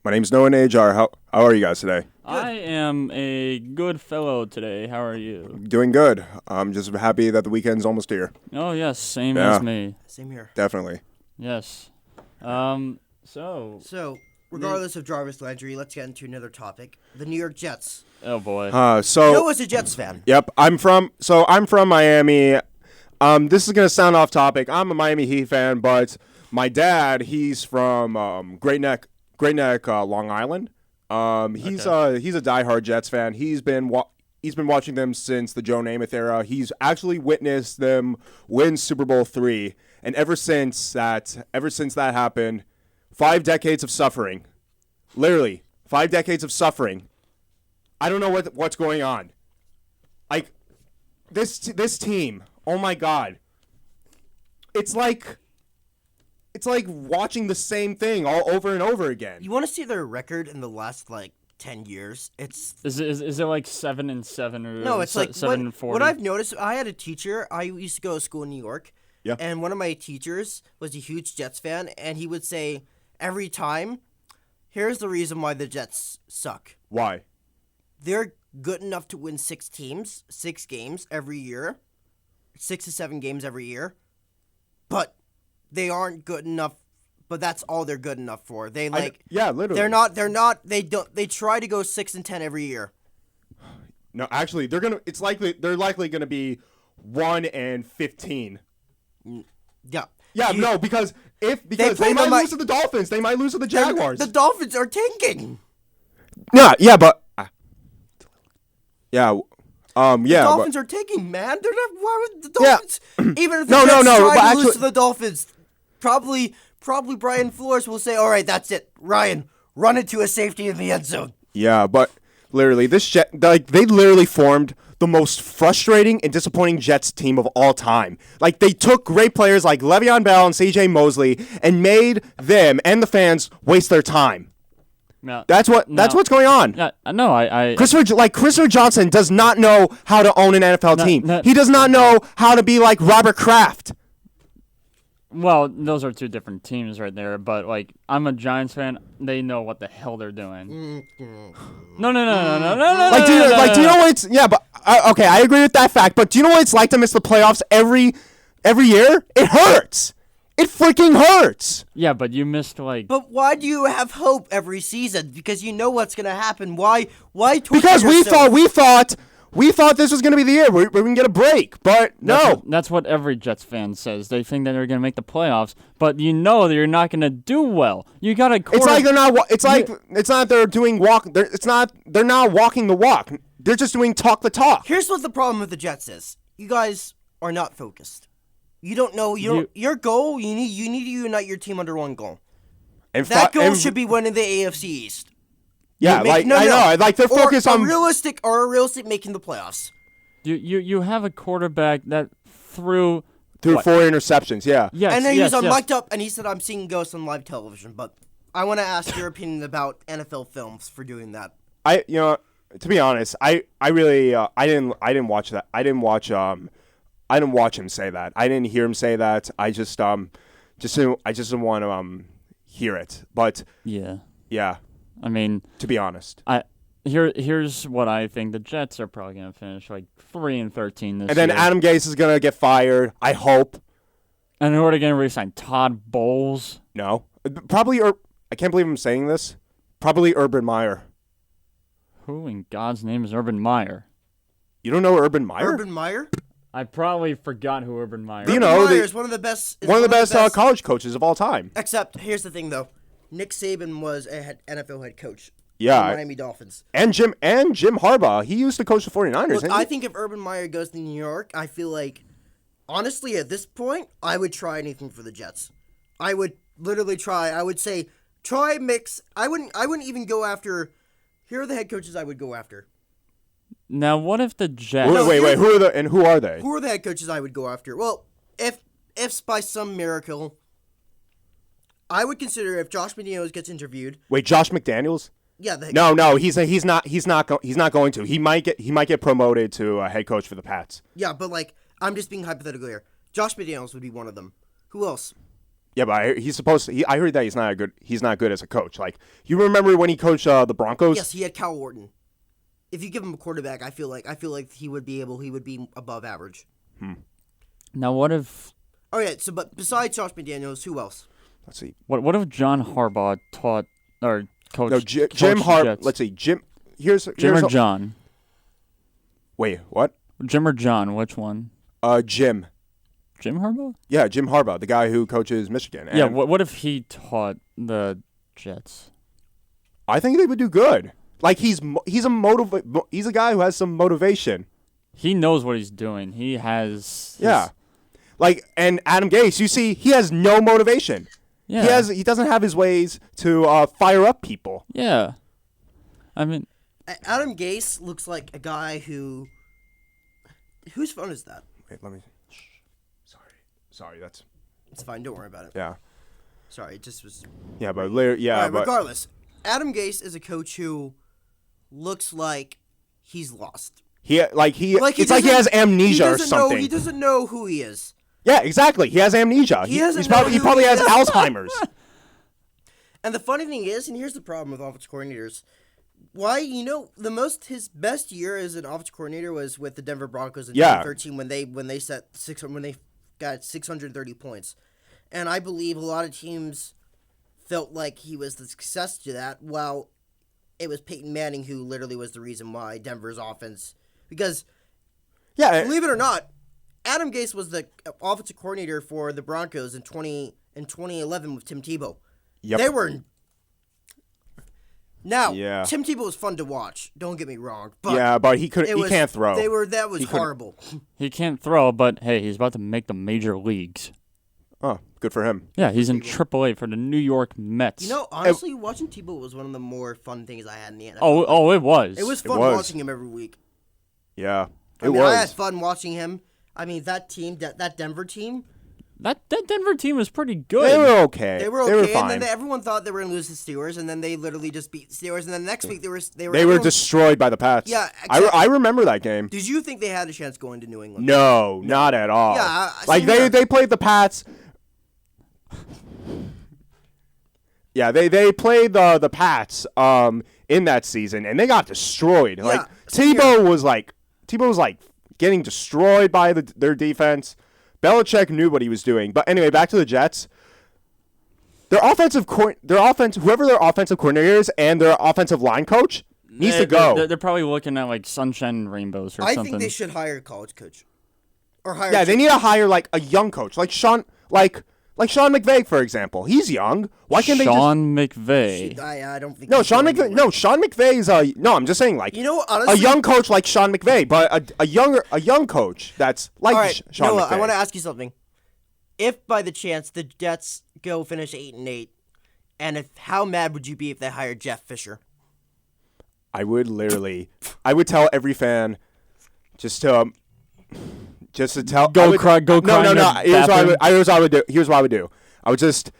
Speaker 3: My name's Noah Najar. How are you guys today?
Speaker 1: I am a good fellow today. How are you?
Speaker 3: Doing good. I'm just happy that the weekend's almost here.
Speaker 1: Oh, yes. Same as me.
Speaker 2: Same here.
Speaker 3: Definitely.
Speaker 1: Yes.
Speaker 2: So, regardless of Jarvis Landry, let's get into another topic. The New York Jets.
Speaker 1: Oh, boy.
Speaker 2: Noah's a Jets fan.
Speaker 3: Yep. I'm from Miami. This is going to sound off topic. I'm a Miami Heat fan, but my dad, he's from Great Neck, Long Island. He's a diehard Jets fan. He's been watching them since the Joe Namath era. He's actually witnessed them win Super Bowl III, and ever since that happened, 5 decades of suffering. Literally, 5 decades of suffering. I don't know what's going on. Like this team. Oh my God. It's like watching the same thing all over and over again.
Speaker 2: You want to see their record in the last 10 years?
Speaker 1: Is it like 7-7 or
Speaker 2: no? It's like
Speaker 1: 7-40?
Speaker 2: What I've noticed. I had a teacher. I used to go to school in New York.
Speaker 3: Yeah.
Speaker 2: And one of my teachers was a huge Jets fan, and he would say every time, "Here's the reason why the Jets suck.
Speaker 3: Why?
Speaker 2: They're good enough to win 6 games every year, 6 to 7 games every year, but they aren't good enough. But that's all they're good enough for.
Speaker 3: Literally.
Speaker 2: They try to go 6-10 every year.
Speaker 3: No, actually, they're likely gonna be 1-15.
Speaker 2: Yeah.
Speaker 3: Yeah, because they might lose to the Dolphins, they might lose to the Jaguars.
Speaker 2: The Dolphins are tanking.
Speaker 3: Yeah, but The
Speaker 2: Dolphins are tanking, man. They're not. Why would the Dolphins? Even if the Jets try to lose to the Dolphins, probably Brian Flores will say, "All right, that's it, Ryan, run into a safety in the end zone."
Speaker 3: Yeah, but literally, they literally formed the most frustrating and disappointing Jets team of all time. Like, they took great players like Le'Veon Bell and C.J. Mosley and made them and the fans waste their time.
Speaker 1: No,
Speaker 3: that's what's going on.
Speaker 1: No,
Speaker 3: Christopher Johnson does not know how to own an NFL team. He does not know how to be like Robert Kraft.
Speaker 1: Well, those are two different teams right there. But like, I'm a Giants fan. They know what the hell they're doing. No.
Speaker 3: Like, do you know what it's? Yeah, but okay, I agree with that fact. But do you know what it's like to miss the playoffs every year? It hurts. It freaking hurts.
Speaker 1: Yeah, but you missed like.
Speaker 2: But why do you have hope every season? Because you know what's gonna happen. Why? torture
Speaker 3: Because
Speaker 2: yourself?
Speaker 3: we thought this was gonna be the year where we can get a break, but no.
Speaker 1: That's what every Jets fan says. They think that they're going to make the playoffs, but you know that you're not going to do well. You got to.
Speaker 3: It's like they're not. It's not they're doing walk. They're not walking the walk. They're just doing talk the talk.
Speaker 2: Here's what the problem with the Jets is. You guys are not focused. You don't know your goal. You need to unite your team under one goal.
Speaker 3: And
Speaker 2: That goal should be winning the AFC East.
Speaker 3: Yeah, I know. Like they're focused on
Speaker 2: realistic making the playoffs.
Speaker 1: You have a quarterback that threw
Speaker 3: 4 interceptions. Yeah.
Speaker 1: Yes,
Speaker 2: and then he was
Speaker 1: yes.
Speaker 2: mic'd up, and he said, "I'm seeing ghosts on live television." But I want to ask your opinion about NFL films for doing that.
Speaker 3: To be honest, I really I didn't watch that. I didn't watch him say that. I didn't hear him say that. I just didn't want to hear it. But yeah.
Speaker 1: I mean,
Speaker 3: to be honest,
Speaker 1: here's what I think: the Jets are probably going to finish like 3-13 this year.
Speaker 3: And then Adam Gase is going to get fired. I hope.
Speaker 1: And who are they going to re-sign? Todd Bowles?
Speaker 3: No, probably. I can't believe I'm saying this. Probably Urban Meyer.
Speaker 1: Who in God's name is Urban Meyer?
Speaker 3: You don't know Urban Meyer?
Speaker 2: Urban Meyer?
Speaker 1: I probably forgot who Urban Meyer is.
Speaker 3: You know,
Speaker 2: Meyer is one of the best.
Speaker 3: College coaches of all time.
Speaker 2: Except, here's the thing, though. Nick Saban was a NFL head coach.
Speaker 3: Yeah.
Speaker 2: For the Miami Dolphins.
Speaker 3: And Jim Harbaugh. He used to coach the 49ers.
Speaker 2: Look, I think if Urban Meyer goes to New York, I feel like, honestly, at this point, I would try anything for the Jets. I would literally try. I would say, try mix. I wouldn't even go after. Here are the head coaches I would go after.
Speaker 1: Now, what if the Jets?
Speaker 3: Wait. Who are they?
Speaker 2: Who are the head coaches I would go after? Well, if by some miracle, I would consider if Josh McDaniels gets interviewed.
Speaker 3: Wait, Josh McDaniels?
Speaker 2: Yeah, the head
Speaker 3: No, he's not going to. He might get promoted to a head coach for the Pats.
Speaker 2: Yeah, but like I'm just being hypothetical here. Josh McDaniels would be one of them. Who else?
Speaker 3: Yeah, but he's supposed to. I heard that he's not good as a coach. Like, you remember when he coached the Broncos?
Speaker 2: Yes, he had Cal Orton. If you give him a quarterback, I feel like he would be above average.
Speaker 1: Now, what if?
Speaker 2: Oh yeah, but besides Josh McDaniels, who else?
Speaker 3: Let's see.
Speaker 1: What if John Harbaugh taught or coached?
Speaker 3: No, Jim Harbaugh. Let's see. Jim or
Speaker 1: John?
Speaker 3: Wait, what?
Speaker 1: Jim or John? Which one?
Speaker 3: Jim.
Speaker 1: Jim Harbaugh?
Speaker 3: Yeah, Jim Harbaugh, the guy who coaches Michigan. And
Speaker 1: yeah. What if he taught the Jets?
Speaker 3: I think they would do good. Like he's a guy who has some motivation.
Speaker 1: He knows what he's doing. He has.
Speaker 3: Yeah. Like, and Adam Gase, you see, he has no motivation.
Speaker 1: Yeah.
Speaker 3: He doesn't have his ways to fire up people.
Speaker 1: Yeah. I mean,
Speaker 2: Adam Gase looks like a guy who. Whose phone is that?
Speaker 3: Wait, let me. Sorry, that's.
Speaker 2: It's fine. Don't worry about it.
Speaker 3: Yeah.
Speaker 2: Sorry, it just was.
Speaker 3: Yeah, but later, yeah.
Speaker 2: Right, regardless, Adam Gase is a coach who looks like he's lost.
Speaker 3: It's like he has amnesia or something.
Speaker 2: He doesn't know who he is.
Speaker 3: Yeah, exactly. He has amnesia. He probably has Alzheimer's.
Speaker 2: And the funny thing is, and here's the problem with offensive coordinators. Why, his best year as an offensive coordinator was with the Denver Broncos in 2013 when they got 630 points. And I believe a lot of teams felt like he was the success to that, while it was Peyton Manning who literally was the reason why Denver's offense. Because, believe it or not, Adam Gase was the offensive coordinator for the Broncos in 2011 with Tim Tebow.
Speaker 3: Yep.
Speaker 2: They were. Now,
Speaker 3: yeah.
Speaker 2: Tim Tebow was fun to watch. Don't get me wrong. But
Speaker 3: but he can't throw.
Speaker 2: That was horrible.
Speaker 1: He can't throw, but hey, he's about to make the major leagues.
Speaker 3: Oh, good for him.
Speaker 1: Yeah, he's in AAA for the New York Mets.
Speaker 2: Honestly, watching Tebow was one of the more fun things I had in the NFL.
Speaker 1: Oh, it was.
Speaker 2: It was fun watching him every week.
Speaker 3: Yeah,
Speaker 2: I had fun watching him. I mean, that team, that Denver team.
Speaker 1: That Denver team was pretty good.
Speaker 3: They were okay.
Speaker 2: They were okay,
Speaker 3: fine.
Speaker 2: and then everyone thought they were going to lose the Steelers, and then they literally just beat the Steelers, and then next week
Speaker 3: they were destroyed by the Pats.
Speaker 2: Yeah,
Speaker 3: I remember that game.
Speaker 2: Did you think they had a chance going to New England?
Speaker 3: No, not at all.
Speaker 2: Yeah,
Speaker 3: they played the Pats. Yeah, they played the Pats in that season, and they got destroyed.
Speaker 2: Yeah,
Speaker 3: Like
Speaker 2: same
Speaker 3: Tebow was like getting destroyed by their defense. Belichick knew what he was doing. But anyway, back to the Jets. Whoever their offensive coordinator is and their offensive line coach needs to go.
Speaker 1: They're probably looking at like sunshine and rainbows or
Speaker 2: I
Speaker 1: something.
Speaker 2: think they should hire a college coach. Or hire.
Speaker 3: Yeah, they need to hire like a young coach, like Sean McVay, for example. He's young. Why can't
Speaker 1: Sean McVay.
Speaker 2: I don't think.
Speaker 3: they just? No,
Speaker 2: he's
Speaker 3: Sean
Speaker 2: going
Speaker 3: McVay.
Speaker 2: anywhere.
Speaker 3: No, Sean McVay is no. I'm just saying, like
Speaker 2: You know what? Honestly,
Speaker 3: a young coach like Sean McVay, but a young coach that's like
Speaker 2: All right,
Speaker 3: Sean
Speaker 2: Noah,
Speaker 3: McVay.
Speaker 2: I want to ask you something. If by the chance the Jets go finish 8-8, and how mad would you be if they hired Jeff Fisher?
Speaker 3: I would tell every fan just to tell.
Speaker 1: Go cry in
Speaker 3: No.
Speaker 1: their
Speaker 3: Here's
Speaker 1: bathroom.
Speaker 3: what I would do. Here's what I would do. I would just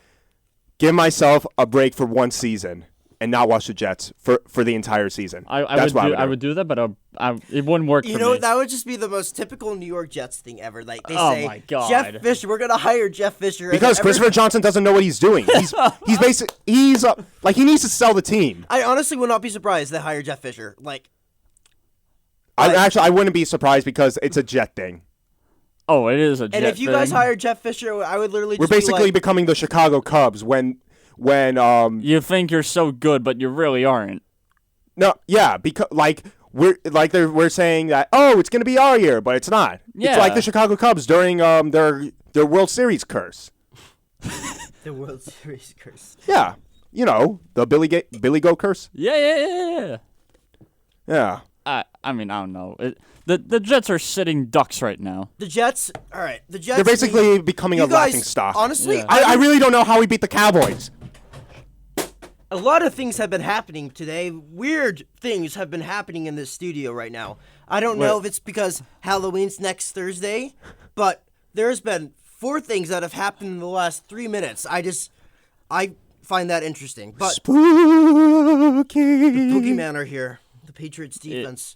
Speaker 3: give myself a break for one season and not watch the Jets for the entire season.
Speaker 1: I would do that, but it wouldn't work
Speaker 2: You
Speaker 1: for
Speaker 2: know,
Speaker 1: me.
Speaker 2: that would just be the most typical New York Jets thing ever. Like they
Speaker 1: Oh
Speaker 2: say,
Speaker 1: my God.
Speaker 2: Jeff Fisher, we're gonna hire Jeff Fisher and
Speaker 3: Because
Speaker 2: then
Speaker 3: Christopher Johnson doesn't know what he's doing. He's like he needs to sell the team.
Speaker 2: I honestly would not be surprised they hire Jeff Fisher. Like,
Speaker 3: I wouldn't be surprised because it's a Jet thing.
Speaker 1: Oh, it is a Jet
Speaker 2: and if you guys
Speaker 1: thing.
Speaker 2: hire Jeff Fisher, I would literally.
Speaker 3: We're
Speaker 2: just be
Speaker 3: basically
Speaker 2: like,
Speaker 3: becoming the Chicago Cubs when
Speaker 1: You think you're so good, but you really aren't.
Speaker 3: no, yeah, because we're saying that it's gonna be our year, but it's not.
Speaker 1: Yeah.
Speaker 3: It's like the Chicago Cubs during their World Series curse.
Speaker 2: the World Series curse.
Speaker 3: Yeah, you know the Billy Goat curse.
Speaker 1: Yeah.
Speaker 3: Yeah,
Speaker 1: I mean, I don't know. The Jets are sitting ducks right now.
Speaker 2: The Jets. All right, the Jets.
Speaker 3: they're basically becoming
Speaker 2: you
Speaker 3: a
Speaker 2: guys,
Speaker 3: laughing stock.
Speaker 2: Honestly,
Speaker 1: Yeah.
Speaker 3: I really don't know how we beat the Cowboys.
Speaker 2: a lot of things have been happening today. Weird things have been happening in this studio right now. I don't know if it's because Halloween's next Thursday, but there's been 4 things that have happened in the last 3 minutes. I find that interesting. But
Speaker 3: Spooky.
Speaker 2: Boogeyman are here. The Patriots defense.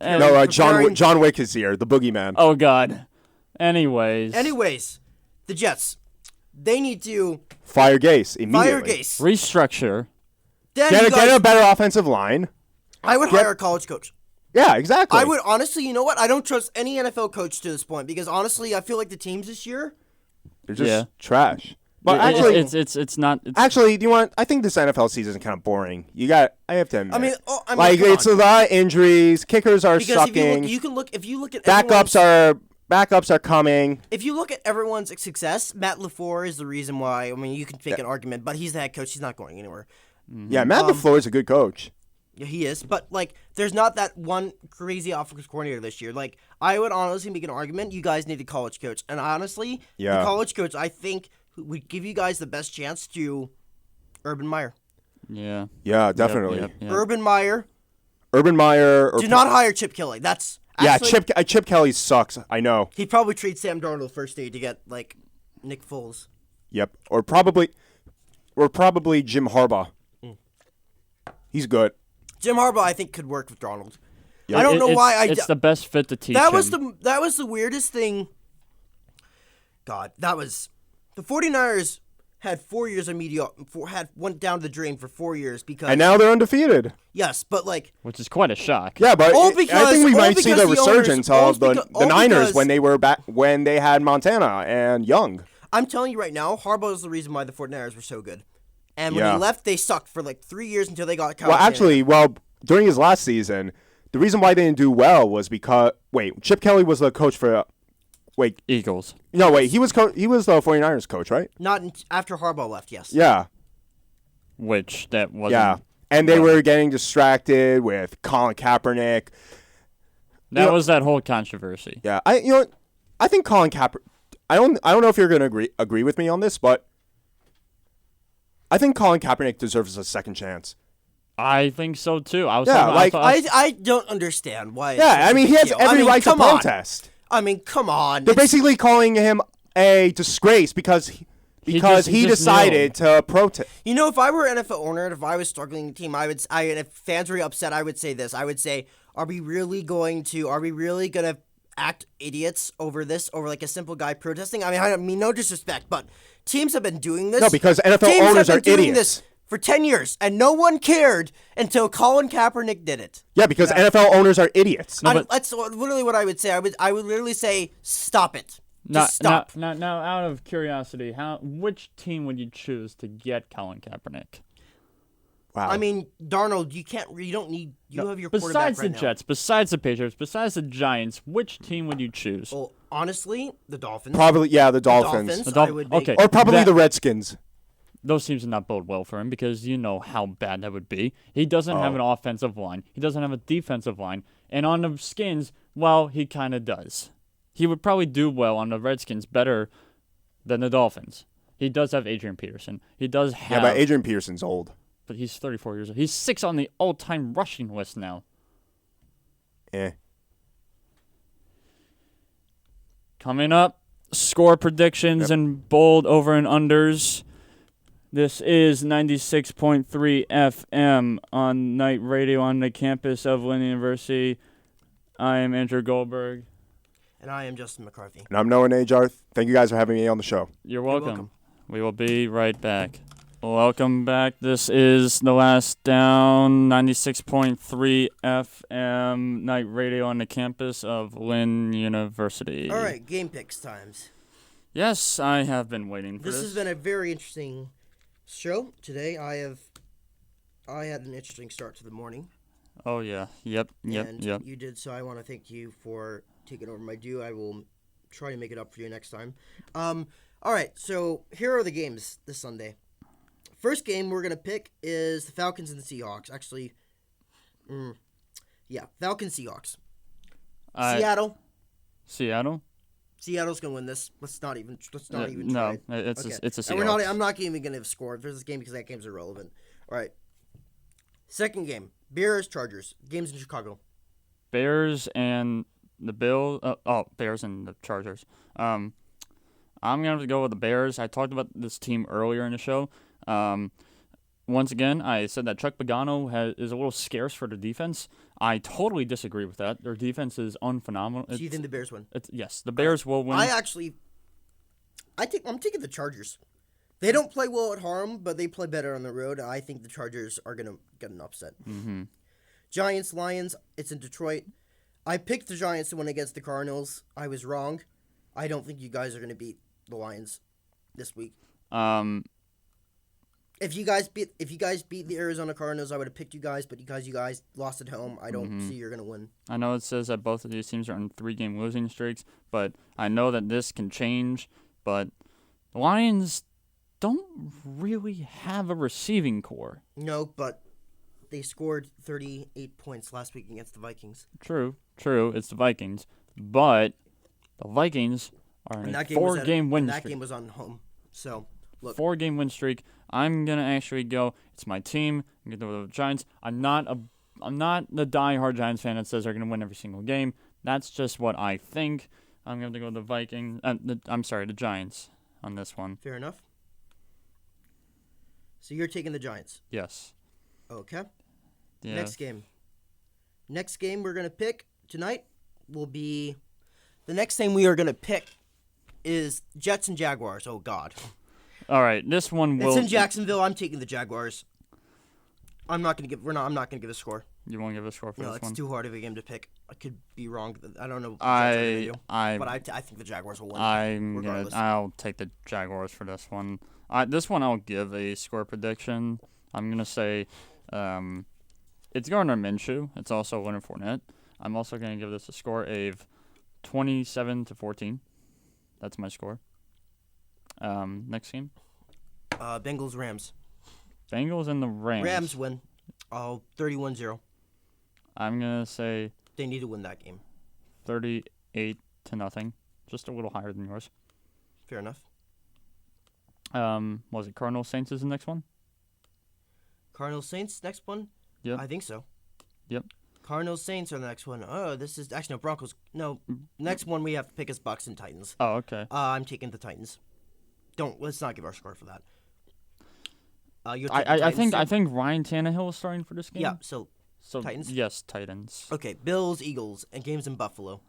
Speaker 3: No,
Speaker 2: Preparing-
Speaker 3: John Wick is here. The boogeyman.
Speaker 1: Oh God. Anyways,
Speaker 2: the Jets. They need to
Speaker 3: Fire Gase immediately.
Speaker 2: fire Gase.
Speaker 1: restructure.
Speaker 2: Then you
Speaker 3: Get
Speaker 2: guys,
Speaker 3: a better offensive line.
Speaker 2: I would hire a college coach.
Speaker 3: Yeah, exactly.
Speaker 2: I would honestly, you know what? I don't trust any NFL coach to this point because honestly, I feel like the teams this year.
Speaker 3: They're just
Speaker 1: Yeah.
Speaker 3: trash. But
Speaker 1: It-
Speaker 3: actually,
Speaker 1: it's not. It's,
Speaker 3: actually, do you want? I think this NFL season is kind of boring. I have to admit.
Speaker 2: I mean,
Speaker 3: like
Speaker 2: come
Speaker 3: it's
Speaker 2: on.
Speaker 3: a lot of injuries. Kickers are
Speaker 2: Because
Speaker 3: sucking.
Speaker 2: if you look at
Speaker 3: Backups are coming.
Speaker 2: if you look at everyone's success, Matt LaFleur is the reason why. I mean, you can make an argument, but he's the head coach. He's not going anywhere.
Speaker 3: Yeah, Matt LaFleur is a good coach.
Speaker 2: Yeah, he is, but like, there's not that one crazy offensive coordinator this year. Like, I would honestly make an argument. You guys need a college coach, and honestly,
Speaker 3: Yeah.
Speaker 2: the college coach I think would give you guys the best chance to Urban Meyer.
Speaker 1: yeah.
Speaker 3: Yeah, definitely.
Speaker 1: Yep.
Speaker 2: Urban Meyer.
Speaker 3: Urban Meyer. Or
Speaker 2: Do not hire Chip Kelly. That's actually,
Speaker 3: Chip Kelly sucks. I know.
Speaker 2: He'd probably trade Sam Darnold first day to get like Nick Foles.
Speaker 3: Yep. Or probably Jim Harbaugh. He's good.
Speaker 2: Jim Harbaugh, I think, could work with Darnold.
Speaker 3: Yeah.
Speaker 2: I don't know why.
Speaker 1: It's the best fit to teach
Speaker 2: that was
Speaker 1: him.
Speaker 2: the weirdest thing. God, that was the 49ers had 4 years of went down to the drain for 4 years because
Speaker 3: And now they're undefeated.
Speaker 2: yes, but like
Speaker 1: which is quite a shock.
Speaker 3: Yeah, but
Speaker 2: All
Speaker 3: I
Speaker 2: because-
Speaker 3: think we
Speaker 2: all
Speaker 3: might see
Speaker 2: because
Speaker 3: the
Speaker 2: the owners-
Speaker 3: resurgence
Speaker 2: all
Speaker 3: of the
Speaker 2: because-
Speaker 3: Niners
Speaker 2: because-
Speaker 3: when they were back when they had Montana and Young.
Speaker 2: I'm telling you right now, Harbaugh is the reason why the 49ers were so good. And when
Speaker 3: Yeah.
Speaker 2: he left, they sucked for like 3 years until they got Kyle
Speaker 3: Well,
Speaker 2: Shanahan.
Speaker 3: actually, during his last season, the reason why they didn't do well was because Chip Kelly was the coach for
Speaker 1: Eagles.
Speaker 3: he was the 49ers coach, right?
Speaker 2: Not after Harbaugh left. Yes.
Speaker 3: Yeah.
Speaker 1: Which that wasn't.
Speaker 3: Yeah. And they were getting distracted with Colin Kaepernick.
Speaker 1: That was that whole controversy.
Speaker 3: Yeah. I think Colin Kaepernick I don't know if you're going to agree with me on this, but I think Colin Kaepernick deserves a second chance.
Speaker 1: I think so too. I was
Speaker 3: Yeah,
Speaker 1: talking-
Speaker 3: like,
Speaker 2: I don't understand why. it's
Speaker 3: Yeah,
Speaker 2: such
Speaker 3: I
Speaker 2: a
Speaker 3: mean, he
Speaker 2: big
Speaker 3: has
Speaker 2: deal.
Speaker 3: every right to
Speaker 2: come on.
Speaker 3: protest.
Speaker 2: I mean, come on.
Speaker 3: They're
Speaker 2: It's-
Speaker 3: basically calling him a disgrace because he
Speaker 1: just
Speaker 3: decided to protest.
Speaker 2: You know, if I were an NFL owner and if I was struggling team, and if fans were upset, I would say this. I would say, are we really gonna act idiots over this, over like a simple guy protesting. I mean, no disrespect, but teams have been doing this.
Speaker 3: No, because NFL
Speaker 2: teams
Speaker 3: owners
Speaker 2: have
Speaker 3: are
Speaker 2: been doing
Speaker 3: idiots.
Speaker 2: this for 10 years, and no one cared until Colin Kaepernick did it.
Speaker 3: Yeah, because NFL owners are idiots.
Speaker 2: That's literally what I would say. I would literally say, stop it. Just stop.
Speaker 1: Now, out of curiosity, which team would you choose to get Colin Kaepernick?
Speaker 3: Wow.
Speaker 2: I mean, Darnold, you don't need. You have your quarterback
Speaker 1: Besides
Speaker 2: right
Speaker 1: the Jets, besides the Patriots, besides the Giants, which team would you choose?
Speaker 2: Well, honestly, the Dolphins.
Speaker 3: Probably, yeah, the Dolphins.
Speaker 2: I would make.
Speaker 1: Okay.
Speaker 3: Or probably the Redskins.
Speaker 1: Those teams do not bode well for him because you know how bad that would be. He doesn't have an offensive line. He doesn't have a defensive line. And on the Skins, well, he kind of does. He would probably do well on the Redskins better than the Dolphins. He does have Adrian Peterson. He does have...
Speaker 3: Yeah, but Adrian Peterson's old.
Speaker 1: But he's 34 years old. He's 6 on the all-time rushing list now. Coming up, score predictions and bold over and unders. This is 96.3 FM on night radio on the campus of Lynn University. I am Andrew Goldberg.
Speaker 2: And I am Justin McCarthy.
Speaker 3: And I'm Noah Najar. Thank you guys for having me on the show.
Speaker 1: You're welcome. We will be right back. Welcome back. This is The Last Down, 96.3 FM, night radio on the campus of Lynn University.
Speaker 2: All right, game picks times.
Speaker 1: Yes, I have been waiting for this.
Speaker 2: This has been a very interesting show today. I had an interesting start to the morning.
Speaker 1: Oh, yeah. Yep.
Speaker 2: You did, so I want to thank you for taking over my due. I will try to make it up for you next time. All right, so here are the games this Sunday. First game we're going to pick is the Falcons and the Seahawks. Actually, Falcons-Seahawks. Seattle. Seattle's going to win this. Let's not even try
Speaker 1: No,
Speaker 2: it.
Speaker 1: it's a Seahawks.
Speaker 2: And I'm not even going to score this game because that game's irrelevant. All right. Second game, Bears-Chargers. Game's in Chicago.
Speaker 1: Bears and the Bears and the Chargers. I'm going to have to go with the Bears. I talked about this team earlier in the show. Once again, I said that Chuck Pagano is a little scarce for the defense. I totally disagree with that. Their defense is unphenomenal.
Speaker 2: So you think the Bears win?
Speaker 1: Yes, the Bears will win.
Speaker 2: I'm taking the Chargers. They don't play well at home, but they play better on the road. I think the Chargers are going to get an upset.
Speaker 1: Mm-hmm.
Speaker 2: Giants, Lions, it's in Detroit. I picked the Giants to win against the Cardinals. I was wrong. I don't think you guys are going to beat the Lions this week. If you guys beat the Arizona Cardinals, I would have picked you guys, but because you guys lost at home, I don't see you're going to win.
Speaker 1: I know it says that both of these teams are on 3-game losing streaks, but I know that this can change. But the Lions don't really have a receiving core.
Speaker 2: No, but they scored 38 points last week against the Vikings.
Speaker 1: True. It's the Vikings. But the Vikings are in a 4-game win streak.
Speaker 2: That game was on home. So, look.
Speaker 1: 4-game win streak. I'm going to actually go, it's my team. I'm going to go with the Giants. I'm not the diehard Giants fan that says they're going to win every single game. That's just what I think. I'm going to go with the Vikings. The Giants on this one.
Speaker 2: Fair enough. So you're taking the Giants?
Speaker 1: Yes.
Speaker 2: Okay.
Speaker 1: Yeah.
Speaker 2: Next game we're going to pick tonight will be... The next thing we are going to pick is Jets and Jaguars. Oh, God.
Speaker 1: All right, this one will...
Speaker 2: It's in Jacksonville. I'm taking the Jaguars. I'm not going to give a score.
Speaker 1: You won't give a score for this one?
Speaker 2: No, it's too hard of a game to pick. I could be wrong. I don't know what
Speaker 1: I
Speaker 2: think the Jaguars will win.
Speaker 1: I'll take the Jaguars for this one. This one I'll give a score prediction. I'm going to say it's Gardner Minshew. It's also Leonard Fournette. I'm also going to give this a score of 27-14. That's my score. Next game.
Speaker 2: Bengals, Rams.
Speaker 1: Bengals and the Rams.
Speaker 2: Rams win. 31-0.
Speaker 1: I'm going to say...
Speaker 2: They need to win that game.
Speaker 1: 38-0. Just a little higher than yours.
Speaker 2: Fair enough.
Speaker 1: Was it Cardinals Saints is the next one?
Speaker 2: Cardinals Saints next one?
Speaker 1: Yep.
Speaker 2: I think so.
Speaker 1: Yep.
Speaker 2: Cardinals Saints are the next one. Oh, this is actually no Broncos. No, next one we have to pick is Bucks and Titans.
Speaker 1: Oh, okay.
Speaker 2: I'm taking the Titans. Let's not give our score for that.
Speaker 1: I think Ryan Tannehill is starting for this game.
Speaker 2: Yeah. So
Speaker 1: Titans. Yes, Titans.
Speaker 2: Okay, Bills, Eagles, and games in Buffalo.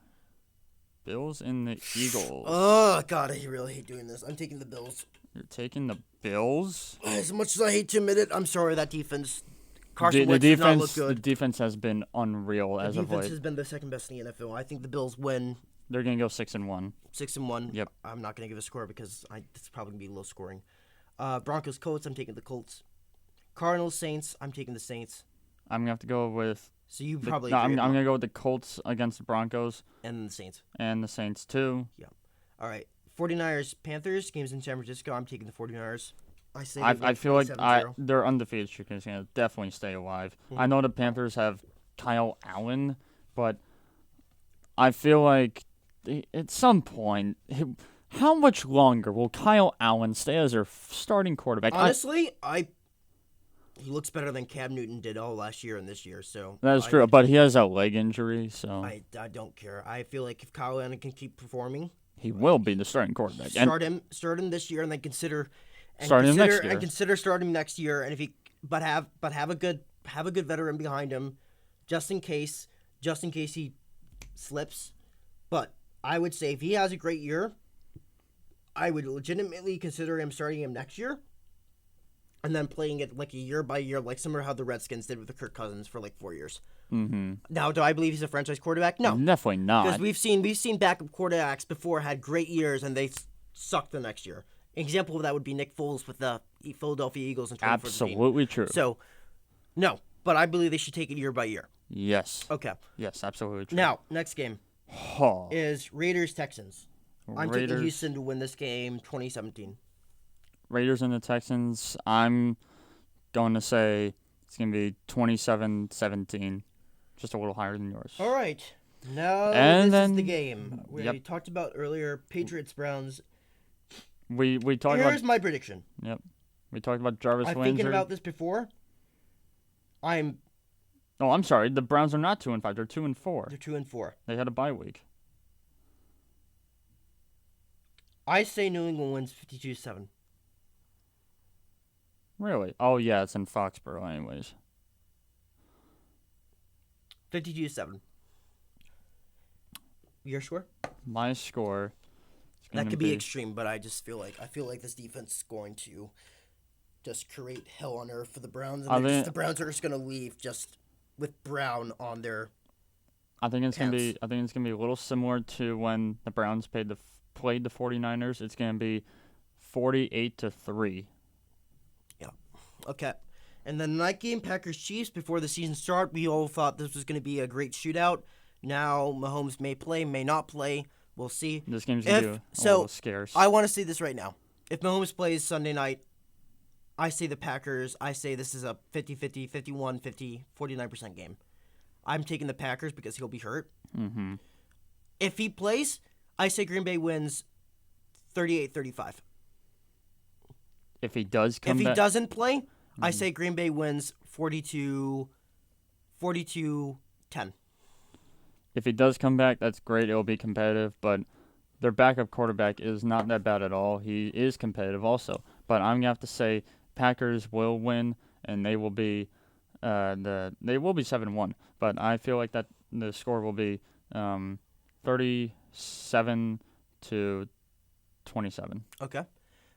Speaker 1: Bills and the Eagles.
Speaker 2: Oh God, I really hate doing this. I'm taking the Bills.
Speaker 1: You're taking the Bills?
Speaker 2: As much as I hate to admit it, I'm sorry that defense. Carson
Speaker 1: The
Speaker 2: Wentz does not look
Speaker 1: defense, the
Speaker 2: good.
Speaker 1: defense has been unreal as
Speaker 2: The
Speaker 1: of
Speaker 2: defense
Speaker 1: late.
Speaker 2: has been the second best in the NFL. I think the Bills win
Speaker 1: They're gonna go 6-1.
Speaker 2: 6-1.
Speaker 1: Yep.
Speaker 2: I'm not gonna give a score because it's probably gonna be low scoring. Broncos Colts. I'm taking the Colts. Cardinals Saints. I'm taking the Saints.
Speaker 1: I'm gonna have to go with.
Speaker 2: So you
Speaker 1: The,
Speaker 2: probably
Speaker 1: no, I'm
Speaker 2: agree
Speaker 1: gonna go with the Colts against the Broncos
Speaker 2: and the Saints.
Speaker 1: and the Saints too.
Speaker 2: All right. 49ers Panthers. Games in San Francisco. I'm taking the 49ers. I say
Speaker 1: I feel like
Speaker 2: 27-0.
Speaker 1: their undefeated streak is gonna definitely stay alive.
Speaker 2: Mhm.
Speaker 1: I know the Panthers have Kyle Allen, but I feel like at some point, how much longer will Kyle Allen stay as their starting quarterback?
Speaker 2: Honestly, he looks better than Cam Newton did all last year and this year. So
Speaker 1: That is true, but he has a leg injury, so
Speaker 2: I don't care. I feel like if Kyle Allen can keep performing,
Speaker 1: he will be the starting quarterback. And
Speaker 2: start him this year, and then consider starting him next year. And if he have a good veteran behind him, just in case he slips. But I would say if he has a great year, I would legitimately consider him starting him next year. And then playing it like a year by year, like similar how the Redskins did with the Kirk Cousins for like 4 years.
Speaker 1: Mm-hmm.
Speaker 2: Now, do I believe he's a franchise quarterback? No,
Speaker 1: Definitely
Speaker 2: because
Speaker 1: not.
Speaker 2: we've seen backup quarterbacks before had great years and they sucked the next year. Example of that would be Nick Foles with the Philadelphia Eagles in 2014.
Speaker 1: Absolutely true.
Speaker 2: So, no, but I believe they should take it year by year.
Speaker 1: Yes.
Speaker 2: Okay.
Speaker 1: Yes, absolutely true.
Speaker 2: Now, next game
Speaker 1: Oh,
Speaker 2: is Raiders Texans. I'm taking
Speaker 1: Raiders.
Speaker 2: Houston to win this game 2017.
Speaker 1: Raiders and the Texans, I'm going to say it's going to be 27-17. Just a little higher than yours.
Speaker 2: All right. Now
Speaker 1: And
Speaker 2: this is the
Speaker 1: then-
Speaker 2: game we
Speaker 1: Yep.
Speaker 2: talked about earlier. Patriots Browns.
Speaker 1: We talked
Speaker 2: Here's
Speaker 1: about
Speaker 2: my prediction.
Speaker 1: we talked about Jarvis
Speaker 2: I'm
Speaker 1: Landry.
Speaker 2: thinking about this before.
Speaker 1: Oh, I'm sorry. The Browns are not 2-5. They're 2-4.
Speaker 2: They're 2-4.
Speaker 1: They had a bye week.
Speaker 2: I say New England wins 52-7.
Speaker 1: Really? Oh yeah, it's in Foxborough, anyways.
Speaker 2: 52-7. Your score?
Speaker 1: My score. Is
Speaker 2: That
Speaker 1: gonna
Speaker 2: could be extreme, but I feel like this defense is going to just create hell on earth for the Browns, and the Browns are just going to leave just with Brown on their.
Speaker 1: I think it's gonna
Speaker 2: pants.
Speaker 1: be. I think it's gonna be a little similar to when the Browns played the 49ers. It's gonna be 48-3.
Speaker 2: Okay. And then the night game, Packers Chiefs. Before the season started, we all thought this was going to be a great shootout. Now Mahomes may play, may not play. We'll see.
Speaker 1: This game's gonna be a
Speaker 2: So,
Speaker 1: little scarce.
Speaker 2: I want to say this right now. If Mahomes plays Sunday night, I say the Packers. I say this is a 50-50, 51-50, 49% game. I'm taking the Packers because he'll be hurt.
Speaker 1: Mm-hmm.
Speaker 2: If he plays, I say Green Bay wins 38-35.
Speaker 1: If he does come
Speaker 2: If he
Speaker 1: back,
Speaker 2: doesn't play, I say Green Bay wins 42-10.
Speaker 1: if he does come back, that's great. It'll be competitive, but their backup quarterback is not that bad at all. He is competitive also, but I'm gonna have to say Packers will win, and they will be 7-1. But I feel like that the score will be 37-27.
Speaker 2: Okay.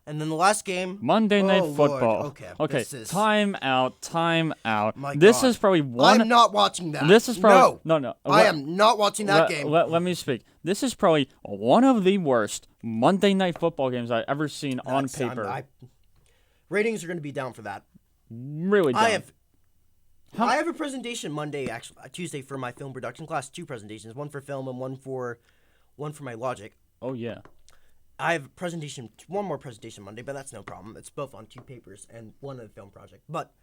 Speaker 2: And then the last game.
Speaker 1: Monday Night
Speaker 2: Oh, Lord.
Speaker 1: Football.
Speaker 2: Okay.
Speaker 1: Okay.
Speaker 2: This is-
Speaker 1: Time out.
Speaker 2: My
Speaker 1: This
Speaker 2: God.
Speaker 1: is probably one.
Speaker 2: I'm not watching that.
Speaker 1: This is probably
Speaker 2: no. I am not watching that game.
Speaker 1: Let me speak. This is probably one of the worst Monday Night Football games I've ever seen on paper.
Speaker 2: Ratings are going to be down for that.
Speaker 1: Really dumb.
Speaker 2: I have a presentation Tuesday for my film production class. 2 presentations, one for film and one for my logic.
Speaker 1: Oh, yeah.
Speaker 2: I have one more presentation Monday, but that's no problem. It's both on 2 papers and one on the film project. But,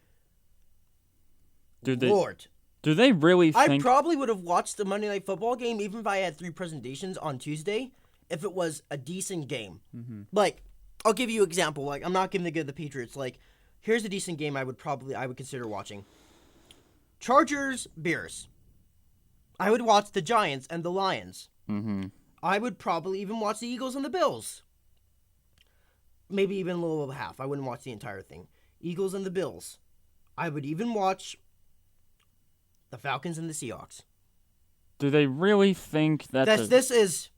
Speaker 2: Lord.
Speaker 1: Do they really think...
Speaker 2: I probably would have watched the Monday Night Football game even if I had 3 presentations on Tuesday if it was a decent game.
Speaker 1: Mm-hmm.
Speaker 2: Like, I'll give you an example. Like, I'm not going to give the Patriots. Like, here's a decent game I would consider watching. Chargers, Bears. I would watch the Giants and the Lions.
Speaker 1: Mm-hmm.
Speaker 2: I would probably even watch the Eagles and the Bills. Maybe even a little over half. I wouldn't watch the entire thing. Eagles and the Bills. I would even watch the Falcons and the Seahawks.
Speaker 1: Do they really think that...
Speaker 2: This is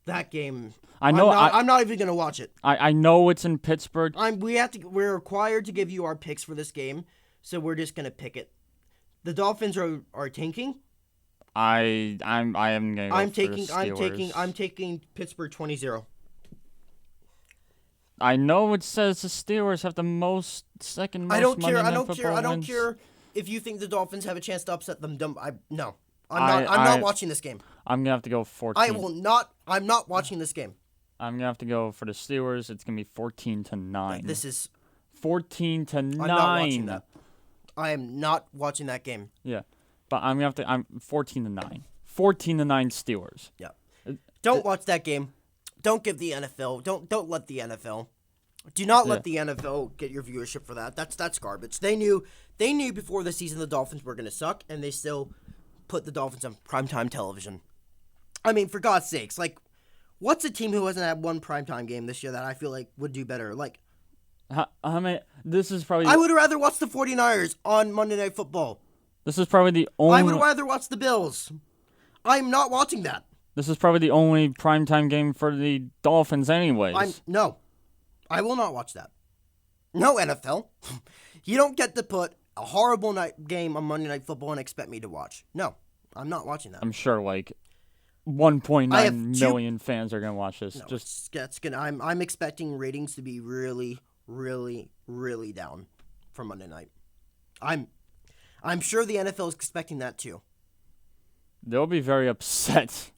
Speaker 2: That game.
Speaker 1: I know.
Speaker 2: I'm not even gonna watch it.
Speaker 1: I know it's in Pittsburgh.
Speaker 2: We're required to give you our picks for this game, so we're just gonna pick it. The Dolphins are tanking.
Speaker 1: I am gonna go
Speaker 2: I'm
Speaker 1: for
Speaker 2: taking
Speaker 1: the Steelers.
Speaker 2: I'm taking Pittsburgh 20-0.
Speaker 1: I know it says the Steelers have the second most
Speaker 2: I don't care.
Speaker 1: Monday
Speaker 2: I
Speaker 1: Night
Speaker 2: don't care.
Speaker 1: Football
Speaker 2: I don't
Speaker 1: wins.
Speaker 2: care if you think the Dolphins have a chance to upset them. I'm not watching this game.
Speaker 1: I'm gonna have to go 14.
Speaker 2: I will not. I'm not watching this game.
Speaker 1: I'm gonna have to go for the Steelers. It's gonna be 14-9.
Speaker 2: This is
Speaker 1: 14-9.
Speaker 2: I'm not watching that. I am not watching that game.
Speaker 1: Yeah, but I'm gonna have to. I'm 14-9. 14-9 Steelers.
Speaker 2: Yeah. Don't watch that game. Don't give the NFL. Don't let the NFL. Do not let the NFL get your viewership for that. That's garbage. They knew before the season the Dolphins were gonna suck, and they still put the Dolphins on primetime television. I mean, for God's sakes, like, what's a team who hasn't had one primetime game this year that I feel like would do better? Like,
Speaker 1: I mean, this is probably.
Speaker 2: I would rather watch the 49ers on Monday Night Football.
Speaker 1: This is probably the only.
Speaker 2: I would rather watch the Bills. I'm not watching that.
Speaker 1: This is probably the only primetime game for the Dolphins, anyways.
Speaker 2: No, I will not watch that. No, NFL. You don't get to put a horrible game on Monday Night Football and expect me to watch. No, I'm not watching that.
Speaker 1: I'm sure like 1.9 million fans are gonna watch this.
Speaker 2: No,
Speaker 1: Just
Speaker 2: it's gonna. I'm expecting ratings to be really, really, really down for Monday night. I'm sure the NFL is expecting that too.
Speaker 1: they'll be very upset.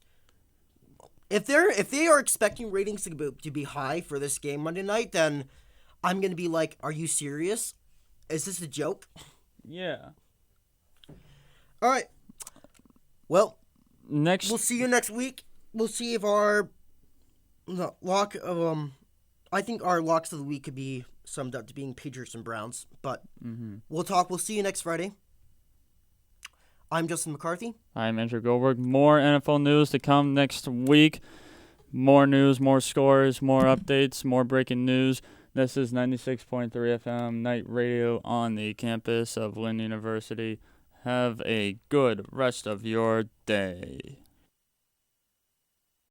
Speaker 2: If they are expecting ratings to be high for this game Monday night, then I'm gonna be like, are you serious? Is this a joke?
Speaker 1: Yeah.
Speaker 2: All right. Well,
Speaker 1: Next.
Speaker 2: we'll see you next week. We'll see if our lock of I think our locks of the week could be summed up to being Patriots and Browns, but we'll talk. We'll see you next Friday. I'm Justin McCarthy.
Speaker 1: I'm Andrew Goldberg. More NFL news to come next week. More news, more scores, more updates, more breaking news. This is 96.3 FM Night Radio on the campus of Lynn University. Have a good rest of your day.